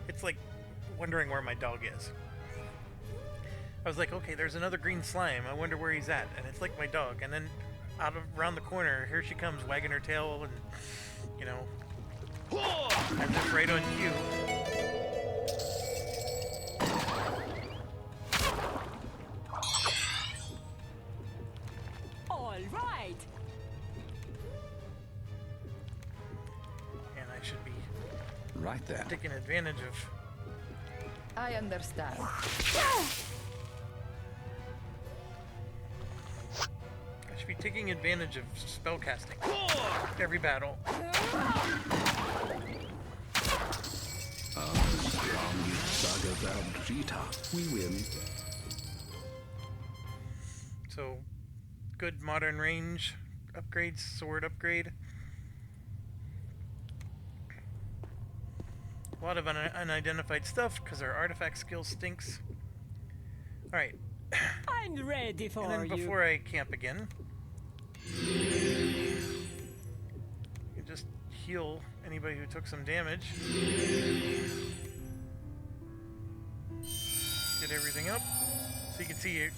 It's like wondering where my dog is. I was like, okay, there's another green slime. I wonder where he's at. And it's like my dog. And then around the corner, here she comes, wagging her tail, and you know, I'm just right on cue. All right. And I should be Right then. taking advantage of. I understand. I should be taking advantage of spell casting every battle. We win. So, good modern range upgrades, sword upgrade. A lot of unidentified stuff because our artifact skill stinks. Alright, I'm ready for and then you. before I camp again, you just heal anybody who took some damage. Get everything up so you can see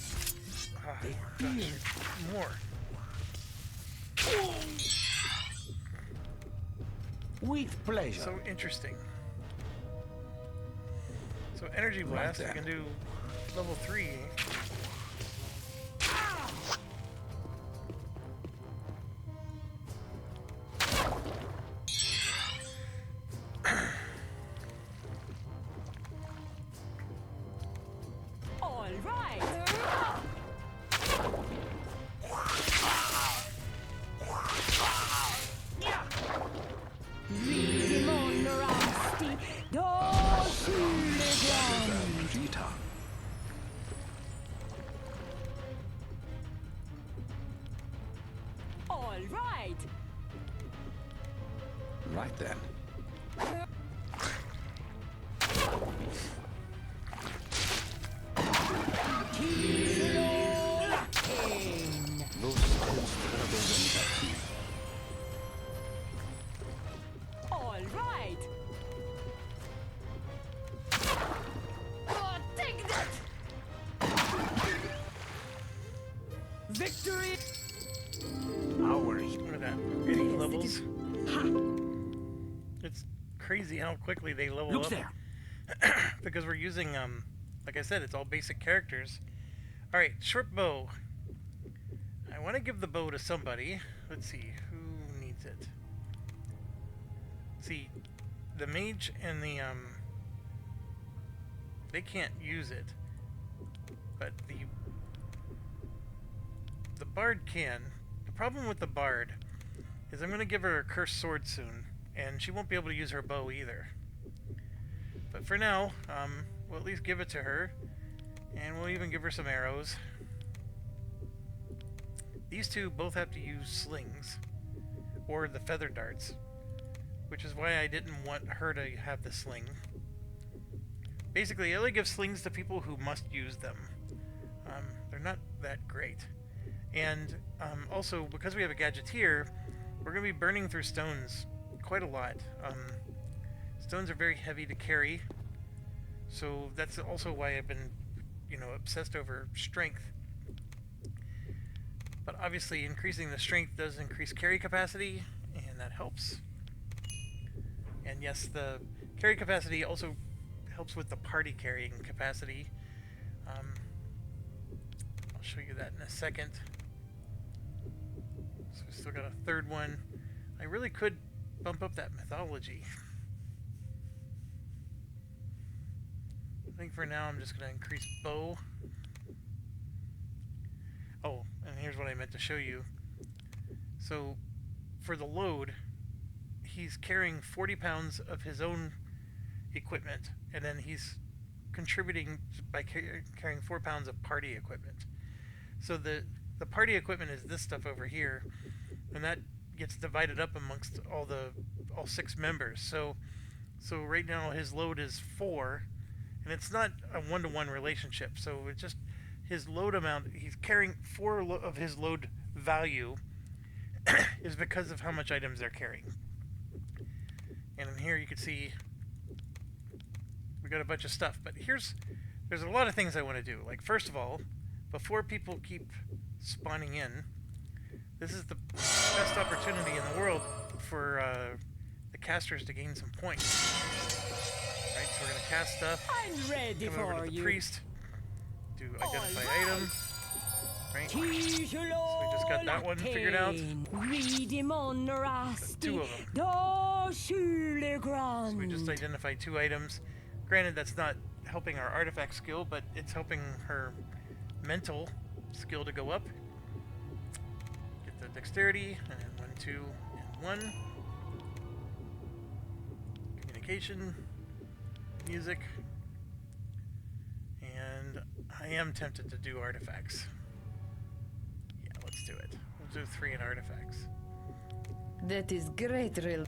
More. With pleasure. So interesting. So energy blast, then. we can do level 3. All right. Monastery. Vita. All right. Right then. All right. Oh, take that. Victory! Look at that. 80 levels. It's crazy how quickly they level Look up. there. Because we're using, like I said, it's all basic characters. Alright, short bow. I want to give the bow to somebody. Let's see, who needs it? See, the mage and the, they can't use it. But the bard can. The problem with the bard is I'm going to give her a cursed sword soon, and she won't be able to use her bow either. But for now, we'll at least give it to her, and we'll even give her some arrows. These two both have to use slings, or the feather darts, which is why I didn't want her to have the sling. Basically, I only give slings to people who must use them. They're not that great. And also, because we have a gadgeteer, we're going to be burning through stones quite a lot. Stones are very heavy to carry, so that's also why I've been, obsessed over strength. But obviously, increasing the strength does increase carry capacity, and that helps. And yes, the carry capacity also helps with the party carrying capacity. I'll show you that in a second. So we still got a third one. I really could bump up that mythology. I think for now I'm just going to increase bow. Oh, and here's what I meant to show you. So, for the load, he's carrying 40 pounds of his own equipment, and then he's contributing by carrying 4 pounds of party equipment. So the party equipment is this stuff over here, and that gets divided up amongst all 6 members. So right now his load is 4, and it's not a one-to-one relationship. So it's just his load amount, he's carrying 4 of his load value is because of how much items they're carrying. And in here you can see we got a bunch of stuff, but there's a lot of things I want to do. Like, first of all, before people keep spawning in, this is the best opportunity in the world for the casters to gain some points. Right, so we're going to cast stuff, I'm ready come over for to the you. priest, do identify right. item, right? So we just got that one figured out. Two of them. So we just identified 2 items. Granted, that's not helping our artifact skill, but it's helping her mental skill to go up. Get the dexterity, and then 1, 2, and 1. Communication, music, and I am tempted to do artifacts. Yeah, let's do it. We'll do 3 in artifacts. That is great, real.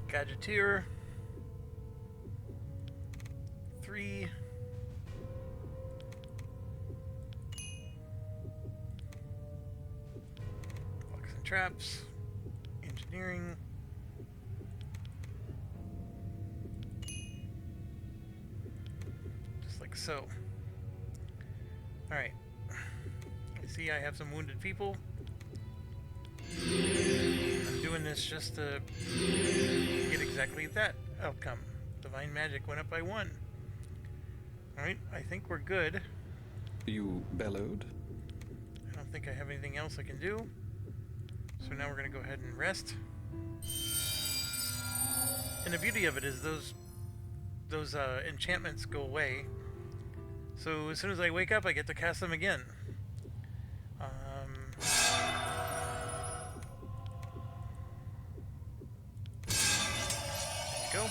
Gadgeteer. 3. Locks and traps. Engineering. Just like so. Alright. I see I have some wounded people. I'm doing this just to get exactly that outcome. Divine magic went up by 1. Alright, I think we're good. You bellowed? I don't think I have anything else I can do. So now we're going to go ahead and rest. And the beauty of it is those enchantments go away. So as soon as I wake up, I get to cast them again. There you go.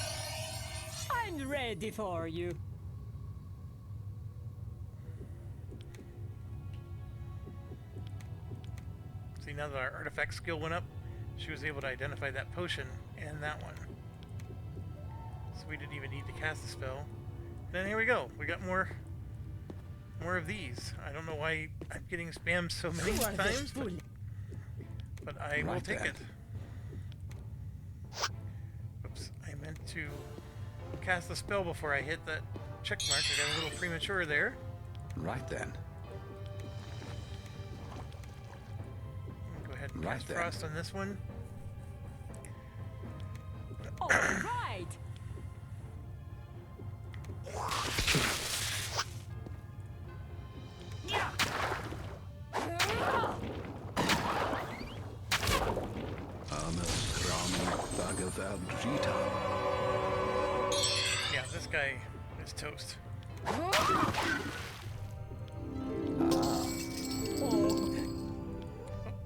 I'm ready for you. See, now that our artifact skill went up, she was able to identify that potion and that one. So we didn't even need to cast the spell. And then here we go. We got more of these. I don't know why I'm getting spammed so many You are the times, fool. but I will Right take then. it. Oops, I meant to cast the spell before I hit that check mark. I got a little premature there. Right then. Go ahead and Right cast then. Frost on this one. All right. Yeah, this guy is toast.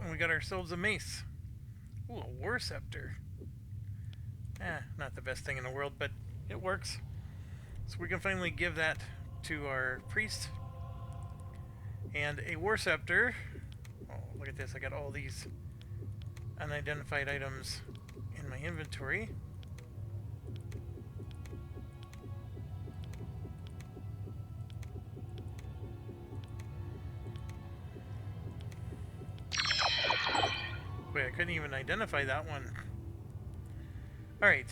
And we got ourselves a mace. Ooh, a war scepter. Not the best thing in the world, but it works. So we can finally give that to our priest. And a war scepter. Oh, look at this. I got all these unidentified items in my inventory. Wait, I couldn't even identify that one. Alright,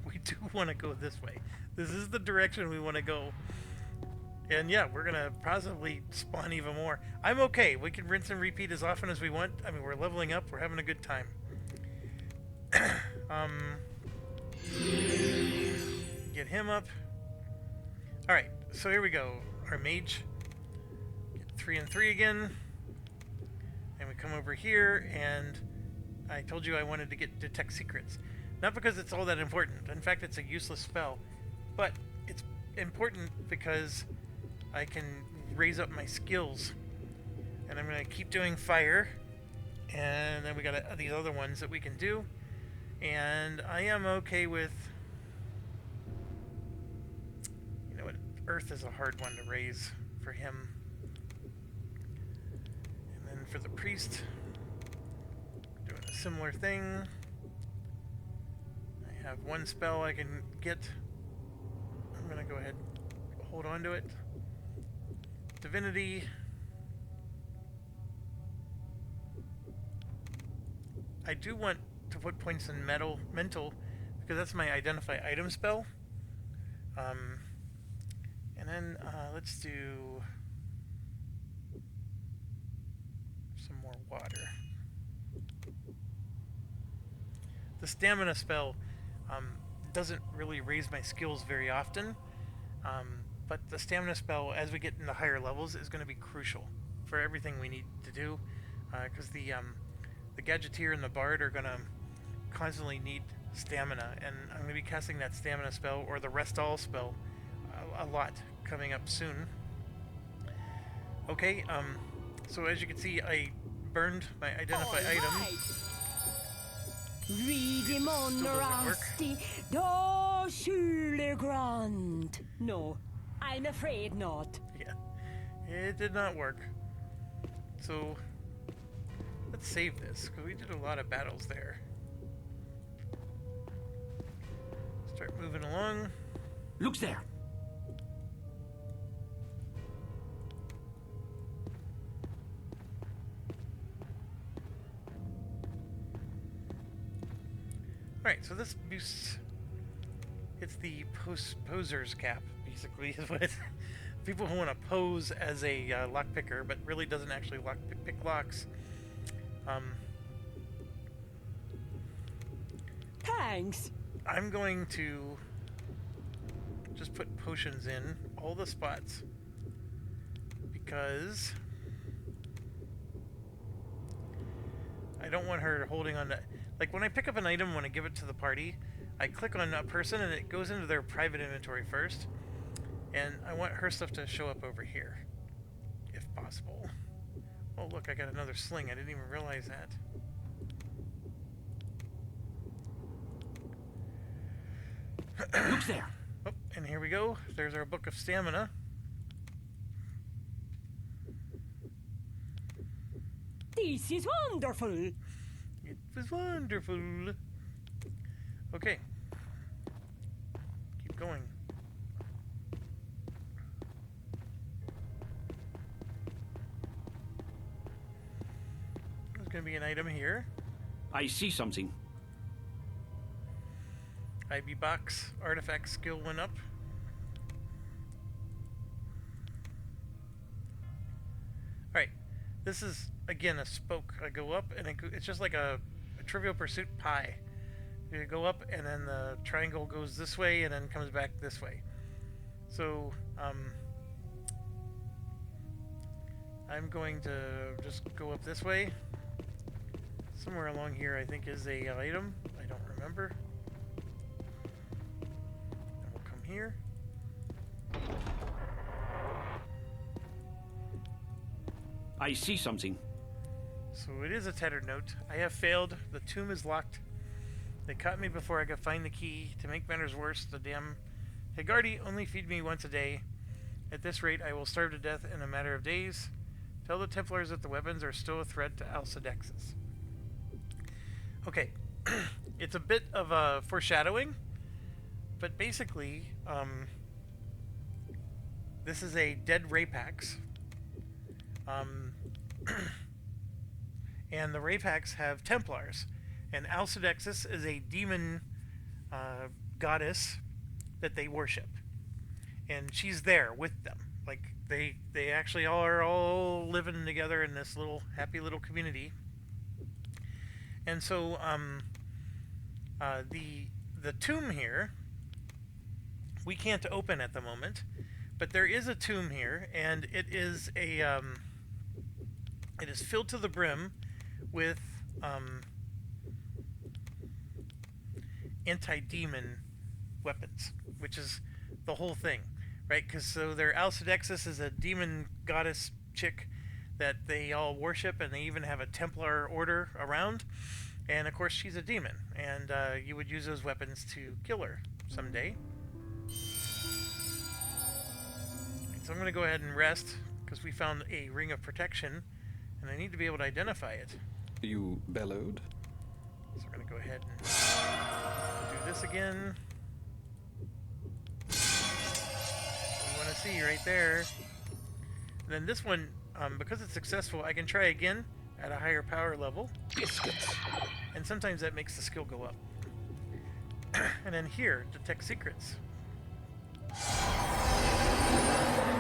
we do want to go this way. This is the direction we want to go. And yeah, we're going to possibly spawn even more. I'm okay. We can rinse and repeat as often as we want. I mean, we're leveling up. We're having a good time. Get him up. Alright, so here we go. Our mage. Get 3 and 3 again. And we come over here, and I told you I wanted to get Detect Secrets. Not because it's all that important. In fact, it's a useless spell. But it's important because I can raise up my skills. And I'm going to keep doing fire. And then we got these other ones that we can do. And I am okay with... You know what? Earth is a hard one to raise for him. And then for the priest, doing a similar thing. I have one spell I can get. I'm going to go ahead and hold on to it. Divinity. I do want to put points in mental because that's my identify item spell. And then let's do some more water. The stamina spell doesn't really raise my skills very often, but the stamina spell, as we get into higher levels, is going to be crucial for everything we need to do, because the Gadgeteer and the Bard are going to constantly need stamina, and I'm going to be casting that stamina spell, or the Rest All spell, a lot coming up soon. Okay, so as you can see, I burned my identify item. Ridimonrasti do Schulegrand. No, I'm afraid not. Yeah, it did not work. So let's save this, because we did a lot of battles there. Start moving along. Looks there. Alright, so this boosts It's the poser's cap, basically, is what people who want to pose as a lockpicker, but really doesn't actually pick locks. Thanks. I'm going to just put potions in all the spots because I don't want her holding on to... Like, when I pick up an item, when I give it to the party, I click on a person and it goes into their private inventory first. And I want her stuff to show up over here, if possible. Oh, look, I got another sling. I didn't even realize that. Look there. Oh, and here we go. There's our book of stamina. This is wonderful. It was wonderful. Okay. Keep going. There's going to be an item here. I see something. IB box artifact skill went up. Alright, this is again a spoke. I go up and it's just like a Trivial Pursuit pie. You go up and then the triangle goes this way and then comes back this way. So I'm going to just go up this way. Somewhere along here I think is a item. I don't remember. Here. I see something. So it is a tattered note. I have failed. The tomb is locked. They caught me before I could find the key. To make matters worse, the damn Hegardi only feed me once a day. At this rate, I will starve to death in a matter of days. Tell the Templars that the weapons are still a threat to Alcedexus. Okay. It's a bit of a foreshadowing. But basically, this is a dead Rapax. And the Rapax have Templars. And Alcedexus is a demon goddess that they worship. And she's there with them. Like, they actually are all living together in this little happy little community. And so, the tomb here... we can't open at the moment, but there is a tomb here, and it is a it is filled to the brim with anti-demon weapons, which is the whole thing, right? Because so their Alcedexus is a demon goddess chick that they all worship, and they even have a Templar order around, and of course she's a demon, and you would use those weapons to kill her someday. So I'm going to go ahead and rest, because we found a ring of protection, and I need to be able to identify it. You bellowed? So we're going to go ahead and do this again. We want to see right there. And then this one, because it's successful, I can try again at a higher power level. And sometimes that makes the skill go up. And then here, detect secrets.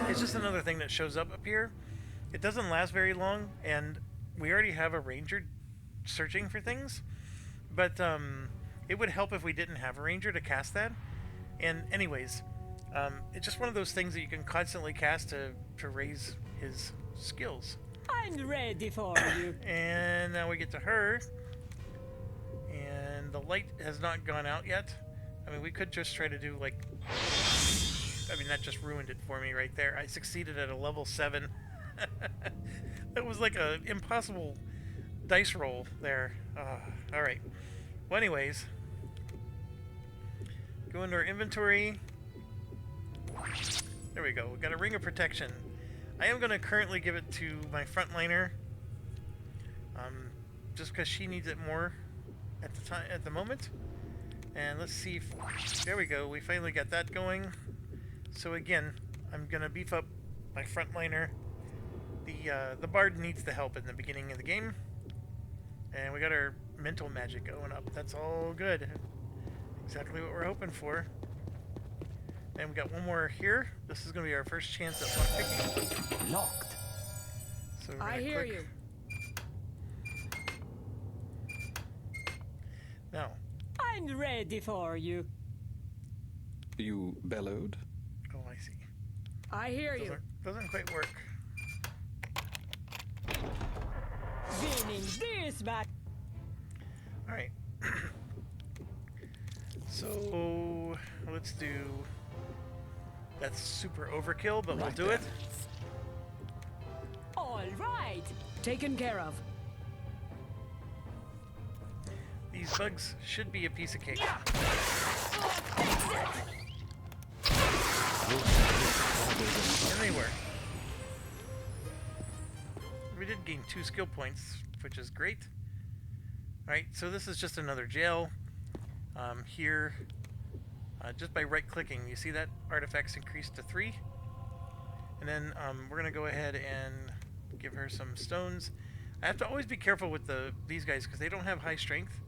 It's just another thing that shows up here. It doesn't last very long, and we already have a ranger searching for things, but it would help if we didn't have a ranger to cast that. And anyways, it's just one of those things that you can constantly cast to raise his skills. I'm ready for you. And now we get to her, and the light has not gone out yet. I mean, we could just try to do like... I mean, that just ruined it for me right there. I succeeded at a level 7. That was like an impossible dice roll there. Alright. Well, anyways. Go into our inventory. There we go. We got a ring of protection. I am going to currently give it to my frontliner. Just because she needs it more at the moment. And let's see if... There we go. We finally got that going. So again, I'm going to beef up my frontliner. The bard needs the help in the beginning of the game. And we got our mental magic going up. That's all good. Exactly what we're hoping for. And we got one more here. This is going to be our first chance at lockpicking. Locked. So we're I gonna hear click. you. Now, I'm ready for you. You bellowed? oh, I see. I hear you. Doesn't quite work. Winning this match. All right. So let's do. That's super overkill, but we'll Right do then. it. All right. Taken care of. These bugs should be a piece of cake. And they were. We did gain 2 skill points, which is great. Alright, so this is just another jail. Here, just by right-clicking, you see that artifacts increased to 3. And then we're going to go ahead and give her some stones. I have to always be careful with these guys because they don't have high strength.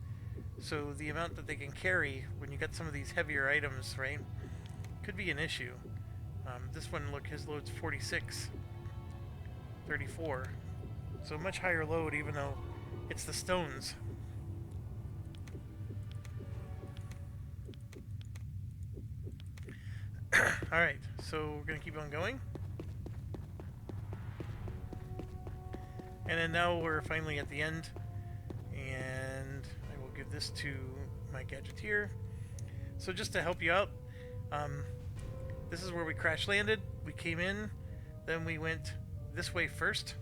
So the amount that they can carry when you get some of these heavier items, right, could be an issue. This one, look, his load's 46, 34. So much higher load even though it's the stones. Alright, so we're going to keep on going. And then now we're finally at the end. And I will give this to my gadgeteer. So just to help you out, this is where we crash landed. We came in, then we went this way first,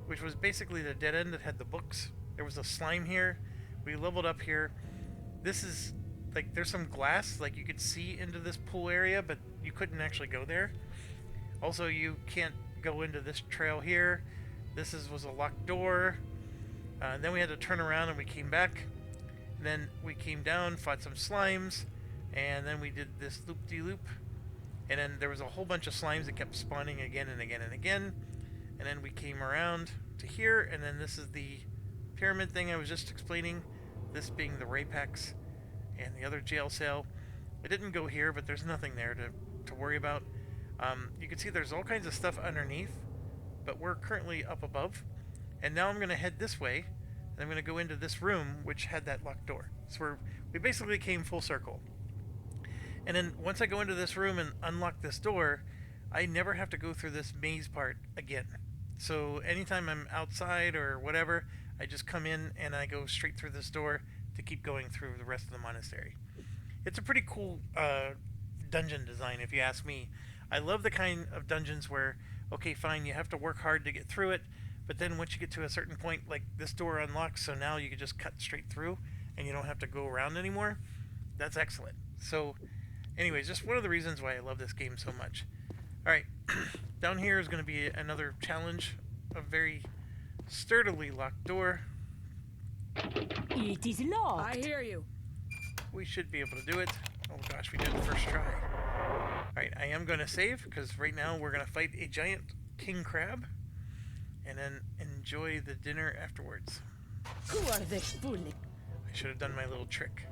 which was basically the dead end that had the books. There was a slime here. We leveled up here. This is like there's some glass, like you could see into this pool area, but you couldn't actually go there. Also, you can't go into this trail here. This was a locked door. Then we had to turn around and we came back. And then we came down, fought some slimes, and then we did this loop-de-loop. And then there was a whole bunch of slimes that kept spawning again and again and again. And then we came around to here, and then this is the pyramid thing I was just explaining. This being the Rapex and the other jail cell. I didn't go here, but there's nothing there to worry about. You can see there's all kinds of stuff underneath, but we're currently up above. And now I'm going to head this way, and I'm going to go into this room, which had that locked door. So we basically came full circle. And then once I go into this room and unlock this door, I never have to go through this maze part again. So anytime I'm outside or whatever, I just come in and I go straight through this door to keep going through the rest of the monastery. It's a pretty cool dungeon design, if you ask me. I love the kind of dungeons where, okay, fine, you have to work hard to get through it, but then once you get to a certain point, like this door unlocks, so now you can just cut straight through and you don't have to go around anymore. That's excellent. So anyways, just one of the reasons why I love this game so much. Alright, down here is going to be another challenge, a very sturdily locked door. It is locked. I hear you. We should be able to do it. Oh gosh, we did it first try. Alright, I am going to save, because right now we're going to fight a giant king crab, and then enjoy the dinner afterwards. Who are they fooling? I should have done my little trick.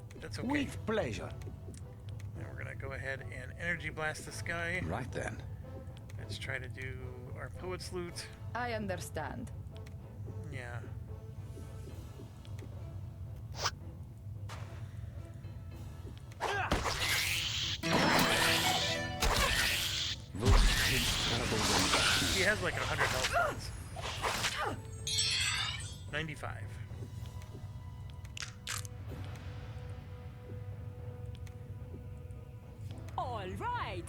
But that's okay. With pleasure. Now we're going to go ahead and energy blast this guy. Right then. Let's try to do our poet's loot. I understand. Yeah. He has like 100 health points. 95. All right.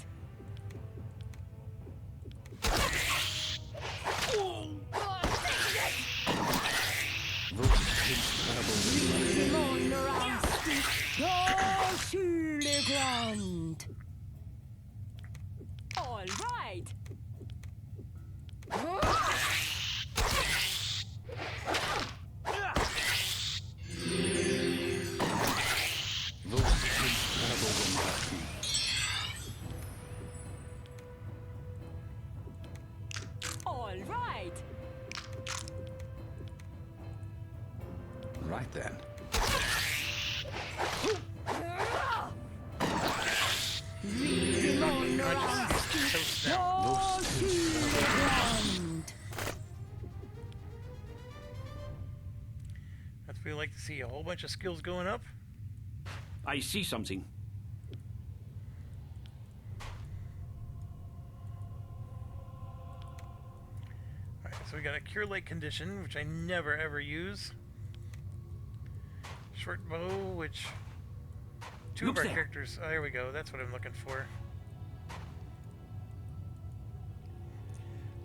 All right. All right. Right then. we like to see a whole bunch of skills going up. I see something. Alright, so we got a Cure Light condition, which I never ever use. Short bow, which two of Looks our there. characters. Oh, there we go. That's what I'm looking for.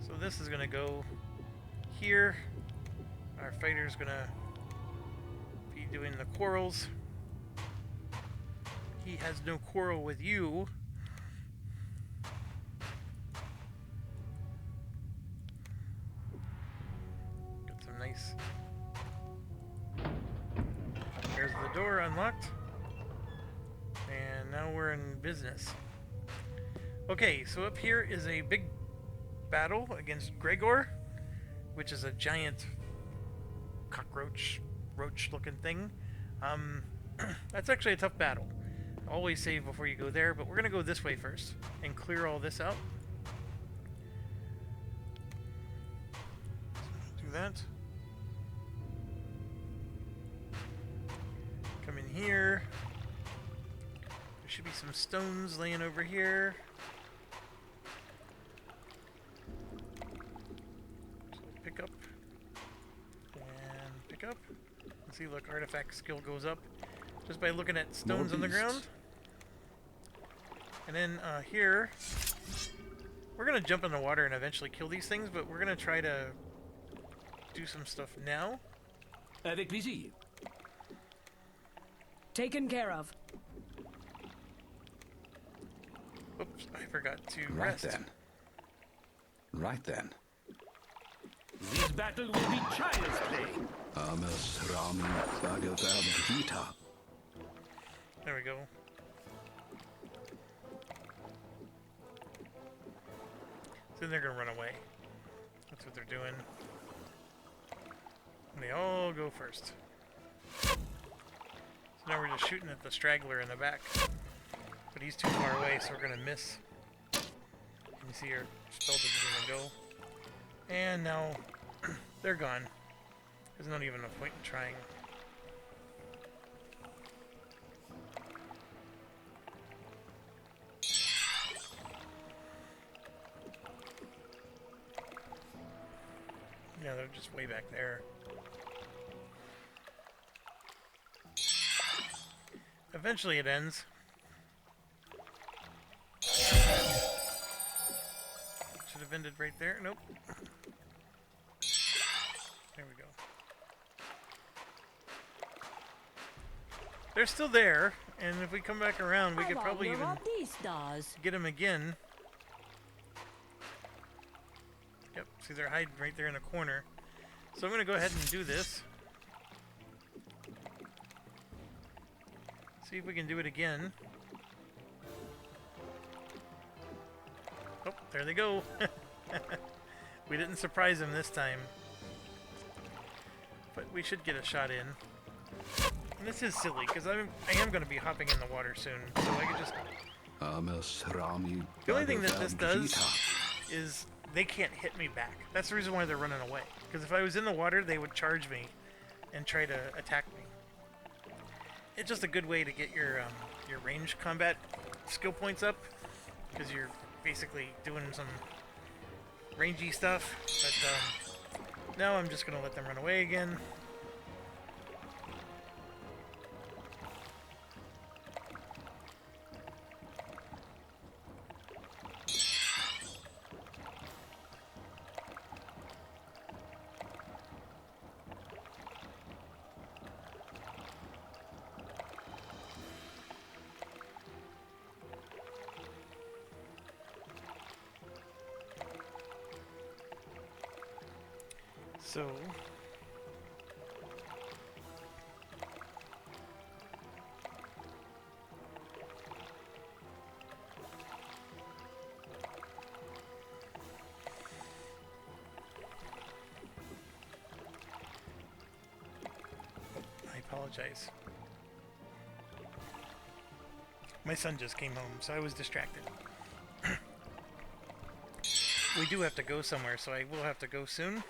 So this is gonna go here. Our fighter's gonna be doing the quarrels. He has no quarrel with you. Got some nice. There's the door unlocked. And now we're in business. Okay, so up here is a big battle against Gregor, which is a giant cockroach, roach-looking thing. That's actually a tough battle. Always save before you go there, but we're gonna go this way first and clear all this out. Do that. Come in here. There should be some stones laying over here. So pick up and pick up. See, look, artifact skill goes up just by looking at stones on the ground. And then here, we're gonna jump in the water and eventually kill these things, but we're gonna try to do some stuff now. Avec plaisir. Taken care of. Oops, I forgot to Right rest. then. Right then. This battle will be child's play. Amas Rami Bhagavad Gita. There we go. So they're gonna run away. That's what they're doing. And they all go first. So now we're just shooting at the straggler in the back. But he's too far away, so we're gonna miss. Can you see our spell doesn't even go? And now they're gone. There's not even a point in trying. Yeah, they're just way back there. Eventually it ends. Should have ended right there. Nope. There we go. They're still there, and if we come back around, we could probably even get them again. Yep, see they're hiding right there in the corner. So I'm going to go ahead and do this. See if we can do it again. Oh, there they go. We didn't surprise them this time. But we should get a shot in. And this is silly, because I am going to be hopping in the water soon. So I could just... Amas Rami The only thing that this Bhagavad does Gita. is they can't hit me back. That's the reason why they're running away. Because if I was in the water, they would charge me and try to attack me. It's just a good way to get your range combat skill points up, because you're basically doing some rangy stuff. But now I'm just going to let them run away again. So I apologize. My son just came home, so I was distracted. We do have to go somewhere, so I will have to go soon.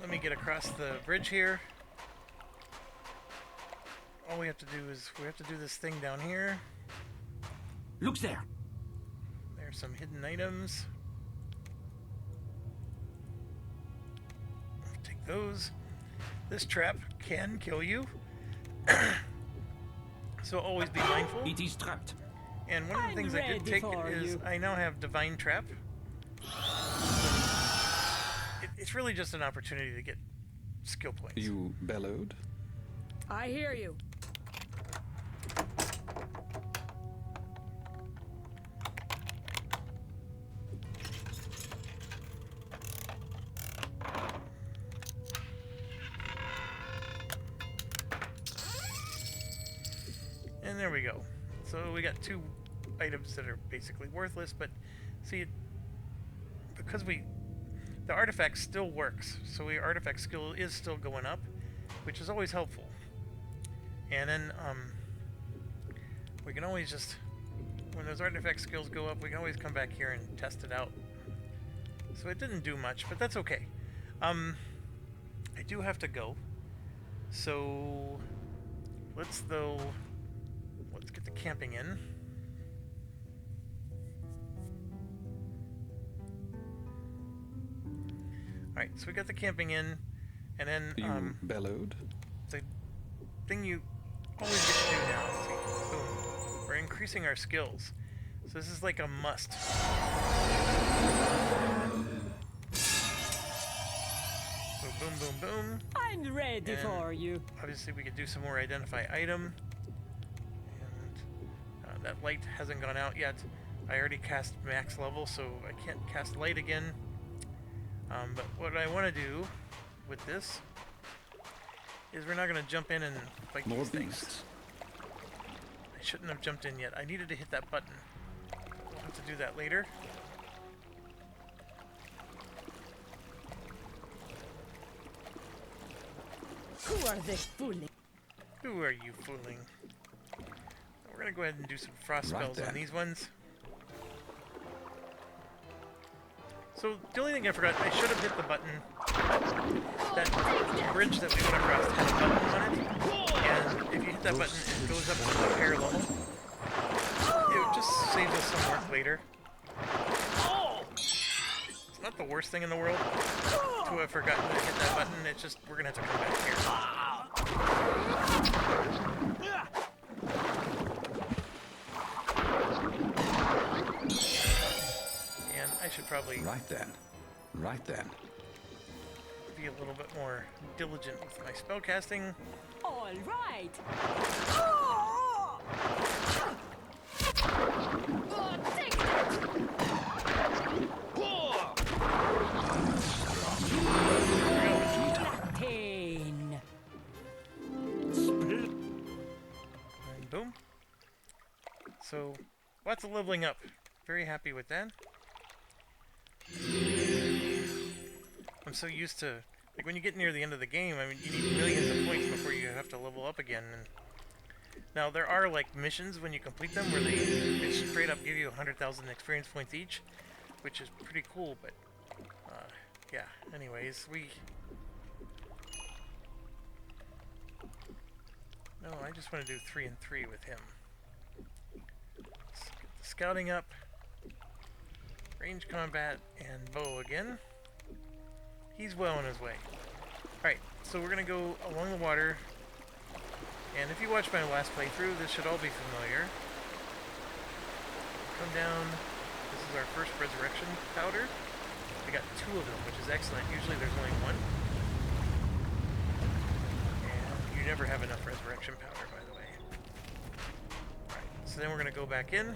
Let me get across the bridge here. all we have to do is we have to do this thing down here. Look there. There's some hidden items. Take those. This trap can kill you. So always be mindful. It is trapped. And one of the things I did take is I now have Divine Trap. It's really just an opportunity to get skill points. You bellowed? I hear you. And there we go. So we got 2 items that are basically worthless, but see, because the artifact still works, so your artifact skill is still going up, which is always helpful. And then we can always just, when those artifact skills go up, we can always come back here and test it out. So it didn't do much, but that's okay. I do have to go, so let's get the camping in. Alright, so we got the camping in, and then You bellowed? the thing you always get to do now, see, boom, we're increasing our skills. So this is like a must. So boom, boom, boom. I'm ready And for you. obviously we could do some more identify item. And that light hasn't gone out yet. I already cast max level, so I can't cast light again. But what I want to do with this is we're not going to jump in and fight More these things. beasts. I shouldn't have jumped in yet. I needed to hit that button. We'll have to do that later. Who are they fooling? Who are you fooling? We're going to go ahead and do some frost Right spells on then. these ones. So the only thing I forgot, I should have hit the button. That bridge that we went across had a button on it, and if you hit that button, it goes up to the higher level. It just saves us some work later. It's not the worst thing in the world to have forgotten to hit that button. It's just we're gonna have to come back here. And I should probably Right then. Right then. be a little bit more diligent with my spellcasting. All right. Take that! Latin. And boom. So, lots of leveling up. Very happy with that. I'm so used to, like, when you get near the end of the game, I mean, you need millions of points before you have to level up again. And now, there are, like, missions when you complete them where they straight up give you 100,000 experience points each, which is pretty cool, but, yeah, anyways, no, I just want to do 3 and 3 with him. Let's get the scouting up, range combat, and bow again. He's well on his way. Alright, so we're gonna go along the water, and if you watched my last playthrough, this should all be familiar. Come down, this is our first resurrection powder. We got 2 of them, which is excellent. Usually there's only 1. And you never have enough resurrection powder, by the way. Alright, so then we're gonna go back in.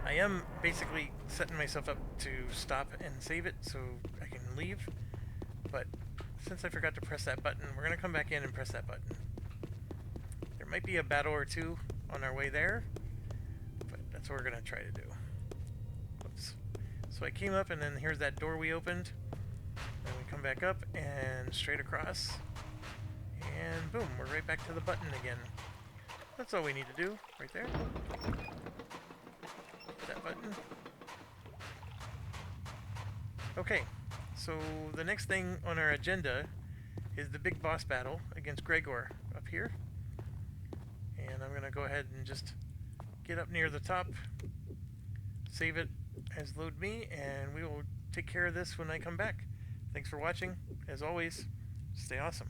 I am basically setting myself up to stop and save it so I can leave, but since I forgot to press that button, we're going to come back in and press that button. There might be a battle or 2 on our way there, but that's what we're going to try to do. Whoops. So I came up, and then here's that door we opened, and we come back up and straight across, and boom, we're right back to the button again. That's all we need to do, right there. That button. Okay, so the next thing on our agenda is the big boss battle against Gregor up here. And I'm going to go ahead and just get up near the top, save it as load me, and we will take care of this when I come back. Thanks for watching. As always, stay awesome.